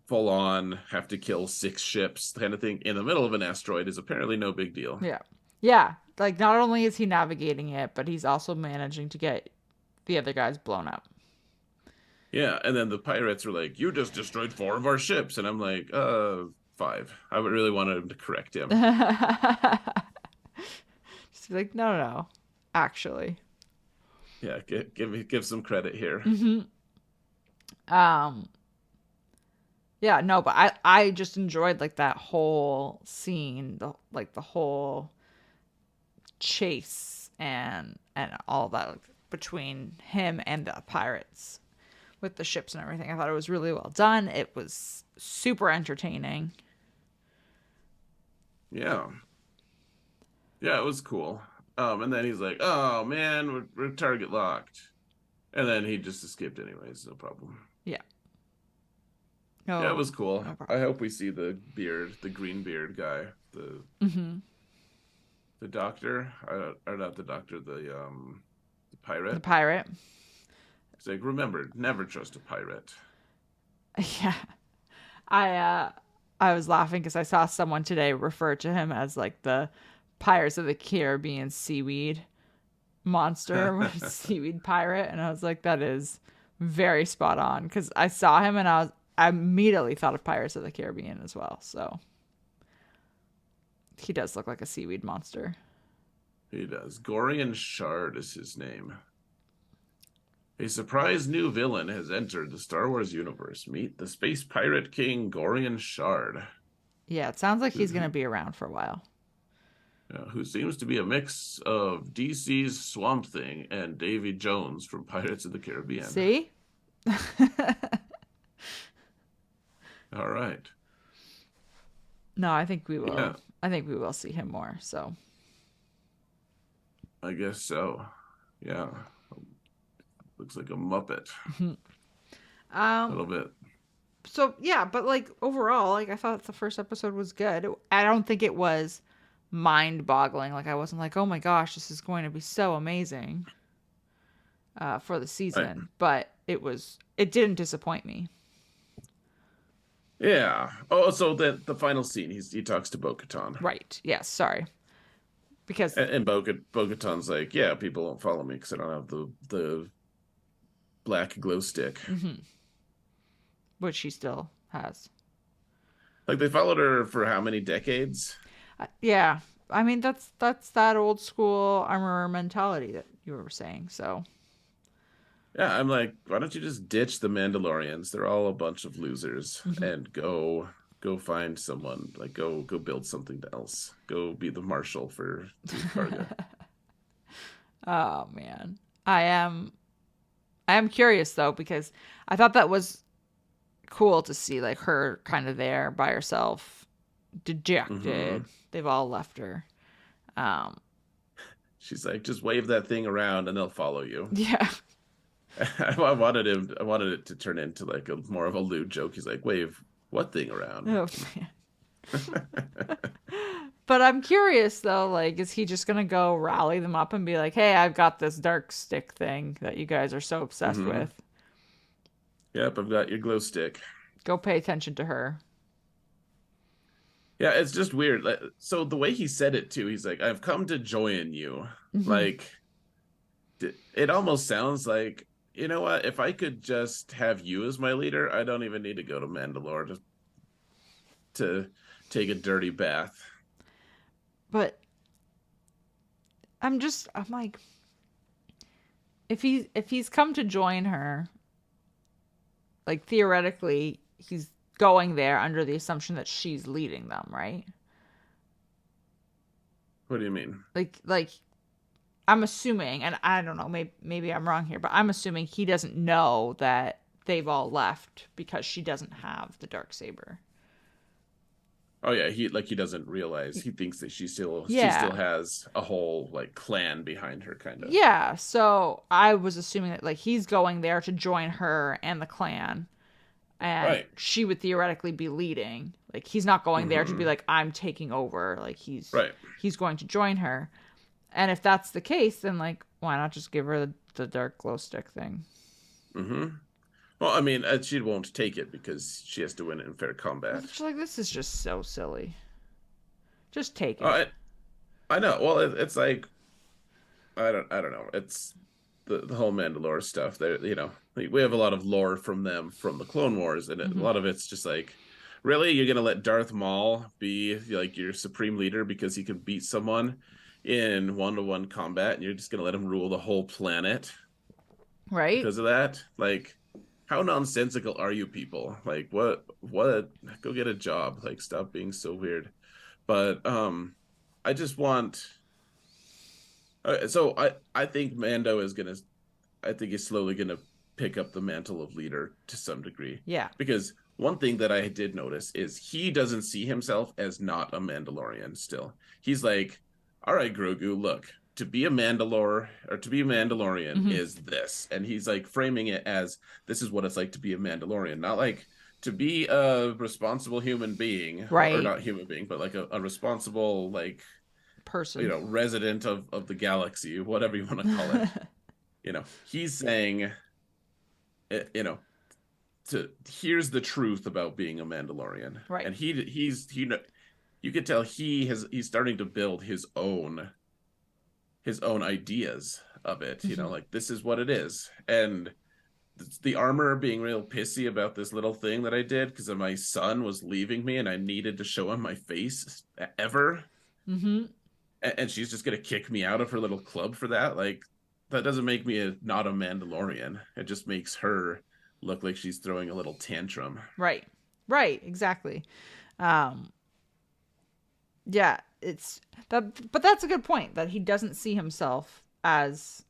Speaker 1: full on have to kill 6 ships kind of thing in the middle of an asteroid is apparently no big deal.
Speaker 2: Yeah. Yeah. Like not only is he navigating it, but he's also managing to get the other guys blown up.
Speaker 1: Yeah, and then the pirates were like, "You just destroyed 4 of our ships," and I'm like, 5." I would really wanted him to correct him.
Speaker 2: Just be like, no, no, no. Actually.
Speaker 1: Yeah, give some credit here.
Speaker 2: Hmm. Um, yeah, no, but I just enjoyed like that whole scene, the whole chase and all that, like, between him and the pirates with the ships and everything. I thought it was really well done. It was super entertaining.
Speaker 1: Yeah, yeah, it was cool. And then he's like, "Oh man, we're target locked," and then he just escaped anyways, no problem.
Speaker 2: Yeah.
Speaker 1: Yeah, it
Speaker 2: No,
Speaker 1: was cool.
Speaker 2: no
Speaker 1: I
Speaker 2: problem.
Speaker 1: hope we see the green beard guy,
Speaker 2: Hmm.
Speaker 1: the doctor, or not the doctor, the
Speaker 2: The
Speaker 1: pirate.
Speaker 2: pirate.
Speaker 1: It's like, remember, never trust a pirate.
Speaker 2: Yeah. I uh I was laughing because I saw someone today refer to him as like the Pirates of the Caribbean seaweed monster, seaweed pirate, and I was like, that is very spot on because I saw him and I immediately thought of Pirates of the Caribbean as well. So he does look like a seaweed monster.
Speaker 1: He does. Gorian Shard is his name. A surprise new villain has entered the Star Wars universe. Meet the space pirate king Gorian Shard,
Speaker 2: Yeah, it sounds like
Speaker 1: who,
Speaker 2: he's gonna
Speaker 1: who,
Speaker 2: be around for a while.
Speaker 1: who seems to be a mix of DC's Swamp Thing and Davy Jones from Pirates of the Caribbean.
Speaker 2: See?
Speaker 1: All right.
Speaker 2: No, I think we
Speaker 1: Yeah,
Speaker 2: will. I think we will see him more. So
Speaker 1: I guess so. Yeah. Looks like a Muppet. A
Speaker 2: um
Speaker 1: little bit.
Speaker 2: so yeah, but like overall, like I thought the first episode was good. I don't think it was mind-boggling. Like I wasn't like, "Oh my gosh, this is going to be so amazing." For the
Speaker 1: Right.
Speaker 2: season, but it didn't disappoint me.
Speaker 1: Yeah. Oh, so the final scene, he talks to Bo-Katan.
Speaker 2: Right. Yes, sorry. Because
Speaker 1: And Bo-Katan's like, yeah, people won't follow me because I don't have the black glow stick.
Speaker 2: mhm, which she still has.
Speaker 1: Like, they followed her for how many decades?
Speaker 2: Yeah. I mean that's that old school armorer mentality that you were saying. So
Speaker 1: Yeah, I'm like, why don't you just ditch the Mandalorians? They're all a bunch of losers,
Speaker 2: mhm.
Speaker 1: and go find someone. Like, go build something else. Go be the marshal for Greef Karga.
Speaker 2: Oh man. I am I am curious though because I thought that was cool to see like her kind of there by herself,
Speaker 1: Hmm.
Speaker 2: dejected. They've all left her. Um
Speaker 1: She's like, just wave that thing around, and they'll follow you.
Speaker 2: yeah.
Speaker 1: I wanted it to turn into like a more of a lewd joke. He's like, wave what thing around?
Speaker 2: Oh man. But I'm curious though, like, is he just gonna go rally them up and be like, "Hey, I've got this dark stick thing that you guys are so obsessed
Speaker 1: Hmm.
Speaker 2: with.
Speaker 1: Yep, I've got your glow stick.
Speaker 2: Go pay attention to her."
Speaker 1: Yeah, it's just weird. So the way he said it too, he's like, "I've come to join you."
Speaker 2: Hmm.
Speaker 1: Like, it almost sounds like, you know what? If I could just have you as my leader, I don't even need to go to Mandalore to take a dirty bath.
Speaker 2: But I'm like, if he's come to join her, like theoretically, he's going there under the assumption that she's leading them, right?
Speaker 1: What do you mean?
Speaker 2: Like I'm assuming, and I don't know, maybe I'm wrong here, but I'm assuming he doesn't know that they've all left because she doesn't have the dark saber.
Speaker 1: Oh yeah, he doesn't realize. He thinks that she still
Speaker 2: Yeah.
Speaker 1: has a whole like clan behind her, kind of.
Speaker 2: Yeah, so I was assuming that like he's going there to join her and the clan, and
Speaker 1: Right.
Speaker 2: she would theoretically be leading. Like he's not going there to be
Speaker 1: Hmm.
Speaker 2: like I'm taking over. Like
Speaker 1: Right.
Speaker 2: he's going to join her. And if that's the case, then like why not just give her the dark glow stick thing?
Speaker 1: Hmm. Well, I mean, she won't take it because she has to win it in fair combat.
Speaker 2: Which like this is just so silly. Just take
Speaker 1: Oh,
Speaker 2: it.
Speaker 1: I know. Well, it's like I don't know. It's the whole Mandalore stuff. There, we have a lot of lore from them from the Clone Wars, and a
Speaker 2: Hmm.
Speaker 1: lot of it's just like, really, you're gonna let Darth Maul be like your supreme leader because he can beat someone in one-to-one combat, and you're just gonna let him rule the whole planet
Speaker 2: Right?
Speaker 1: because of that? Like, how nonsensical are you people? Like, what? Go get a job. Like, stop being so weird. But I just want. So I think Mando is gonna. I think he's slowly gonna pick up the mantle of leader to some degree,
Speaker 2: Yeah.
Speaker 1: because one thing that I did notice is he doesn't see himself as not a Mandalorian. Still, he's like, all right, Grogu, look. To be a Mandalore or to be a Mandalorian
Speaker 2: Hmm.
Speaker 1: is this, and he's like framing it as this is what it's like to be a Mandalorian, not like to be a responsible human being, or
Speaker 2: Right.
Speaker 1: not human being, but like a responsible, like,
Speaker 2: Person.
Speaker 1: resident of the galaxy, whatever you want to call it. He's saying, you know to here's the truth about being a Mandalorian.
Speaker 2: Right.
Speaker 1: And you could tell he's starting to build his own ideas of it,
Speaker 2: Hmm.
Speaker 1: like, this is what it is. And the armor being real pissy about this little thing that I did because my son was leaving me and I needed to show him my face ever,
Speaker 2: Hmm.
Speaker 1: and she's just gonna kick me out of her little club for that. Like, that doesn't make me not a Mandalorian. It just makes her look like she's throwing a little tantrum.
Speaker 2: Right. Right. Exactly. Um, yeah, it's that, but that's a good point that he doesn't see himself as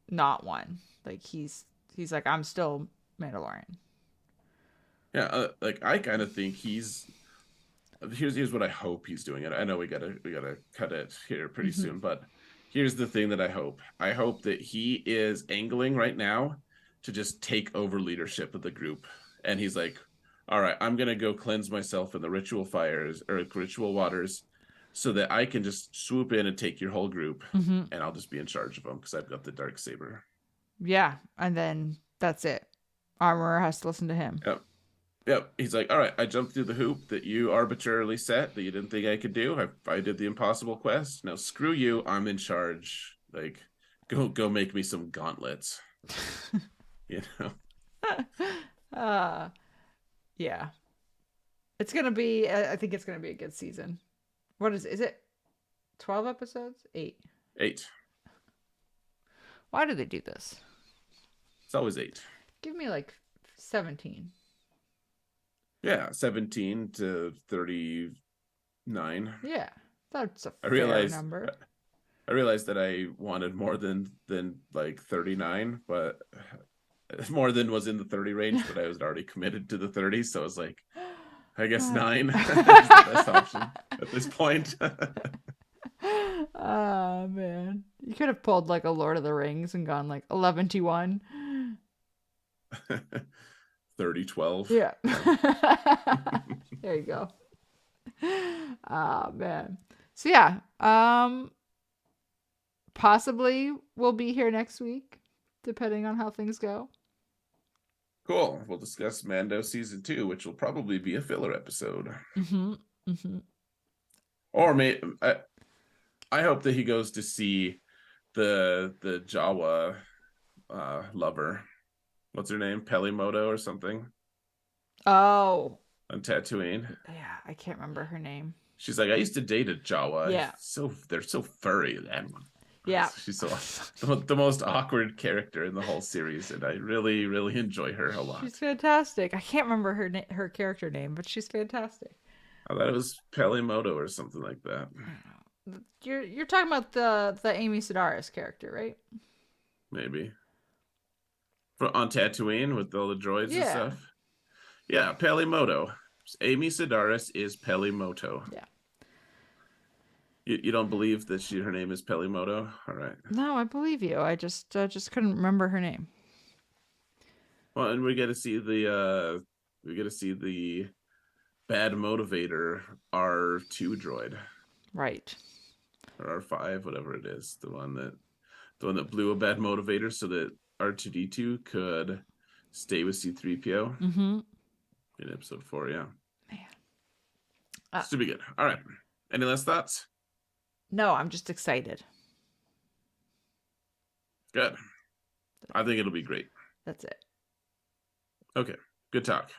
Speaker 2: not one. Like he's like I'm still Mandalorian.
Speaker 1: Yeah, like, I kind of think here's what I hope he's doing. And I know we gotta cut it here pretty
Speaker 2: Hmm.
Speaker 1: soon, but here's the thing that I hope that he is angling right now to just take over leadership of the group. And he's like, all right, I'm gonna go cleanse myself in the ritual fires or ritual waters so that I can just swoop in and take your whole group,
Speaker 2: Hmm.
Speaker 1: and I'll just be in charge of them because I've got the dark saber.
Speaker 2: Yeah, and then that's it. Armorer has to listen to him.
Speaker 1: Yep. Yep. He's like, all right, I jumped through the hoop that you arbitrarily set that you didn't think I could do. I did the impossible quest. Now screw you. I'm in charge. Like, go make me some gauntlets. You know?
Speaker 2: uh, yeah, it's gonna be. I think it's gonna be a good season. What is it? 12 episodes? 8.
Speaker 1: 8.
Speaker 2: Why do they do this?
Speaker 1: It's always 8.
Speaker 2: Give me like 17.
Speaker 1: Yeah, 17 to 39.
Speaker 2: Yeah, that's a
Speaker 1: I
Speaker 2: fair
Speaker 1: realized
Speaker 2: number.
Speaker 1: I realized that I wanted more than like 39, but more than was in the 30 range, but I was already committed to the 30, so I was like, I guess 9 is the best option at this point.
Speaker 2: Oh man, you could have pulled like a Lord of the Rings and gone like 11-1.
Speaker 1: 30-12.
Speaker 2: Yeah. There you go. Oh man. So yeah, possibly we'll be here next week, depending on how things go.
Speaker 1: Cool. We'll discuss Mando season 2, which will probably be a filler episode.
Speaker 2: Mm-hmm. Mm-hmm.
Speaker 1: Or I hope that he goes to see the Jawa lover. What's her name? Pelimoto or something
Speaker 2: Oh,
Speaker 1: on Tatooine.
Speaker 2: yeah, I can't remember her name.
Speaker 1: She's like, I used to date a Jawa.
Speaker 2: Yeah.
Speaker 1: They're so furry.
Speaker 2: Yeah.
Speaker 1: She's so the most awkward character in the whole series, and I really, really enjoy her a lot.
Speaker 2: She's fantastic. I can't remember her character name, but she's fantastic.
Speaker 1: I thought it was Pelimoto or something like that.
Speaker 2: You're talking about the Amy Sedaris character, right?
Speaker 1: Maybe. On Tatooine with all the droids and
Speaker 2: Yeah.
Speaker 1: stuff. Yeah, Pelimoto. Amy Sedaris is Pelimoto.
Speaker 2: Yeah.
Speaker 1: You don't believe that her name is Pelimoto? All right.
Speaker 2: No, I believe you. I just couldn't remember her name.
Speaker 1: Well, and we get to see the bad motivator R2 droid.
Speaker 2: Right.
Speaker 1: Or R5, whatever it is. The one that blew a bad motivator so that R2D2 could stay with C3PO.
Speaker 2: Mm-hmm.
Speaker 1: In episode 4, yeah.
Speaker 2: Man.
Speaker 1: This should be good. All right. Any last thoughts?
Speaker 2: No, I'm just excited.
Speaker 1: Good. I think it'll be great.
Speaker 2: That's it.
Speaker 1: Okay. Good talk.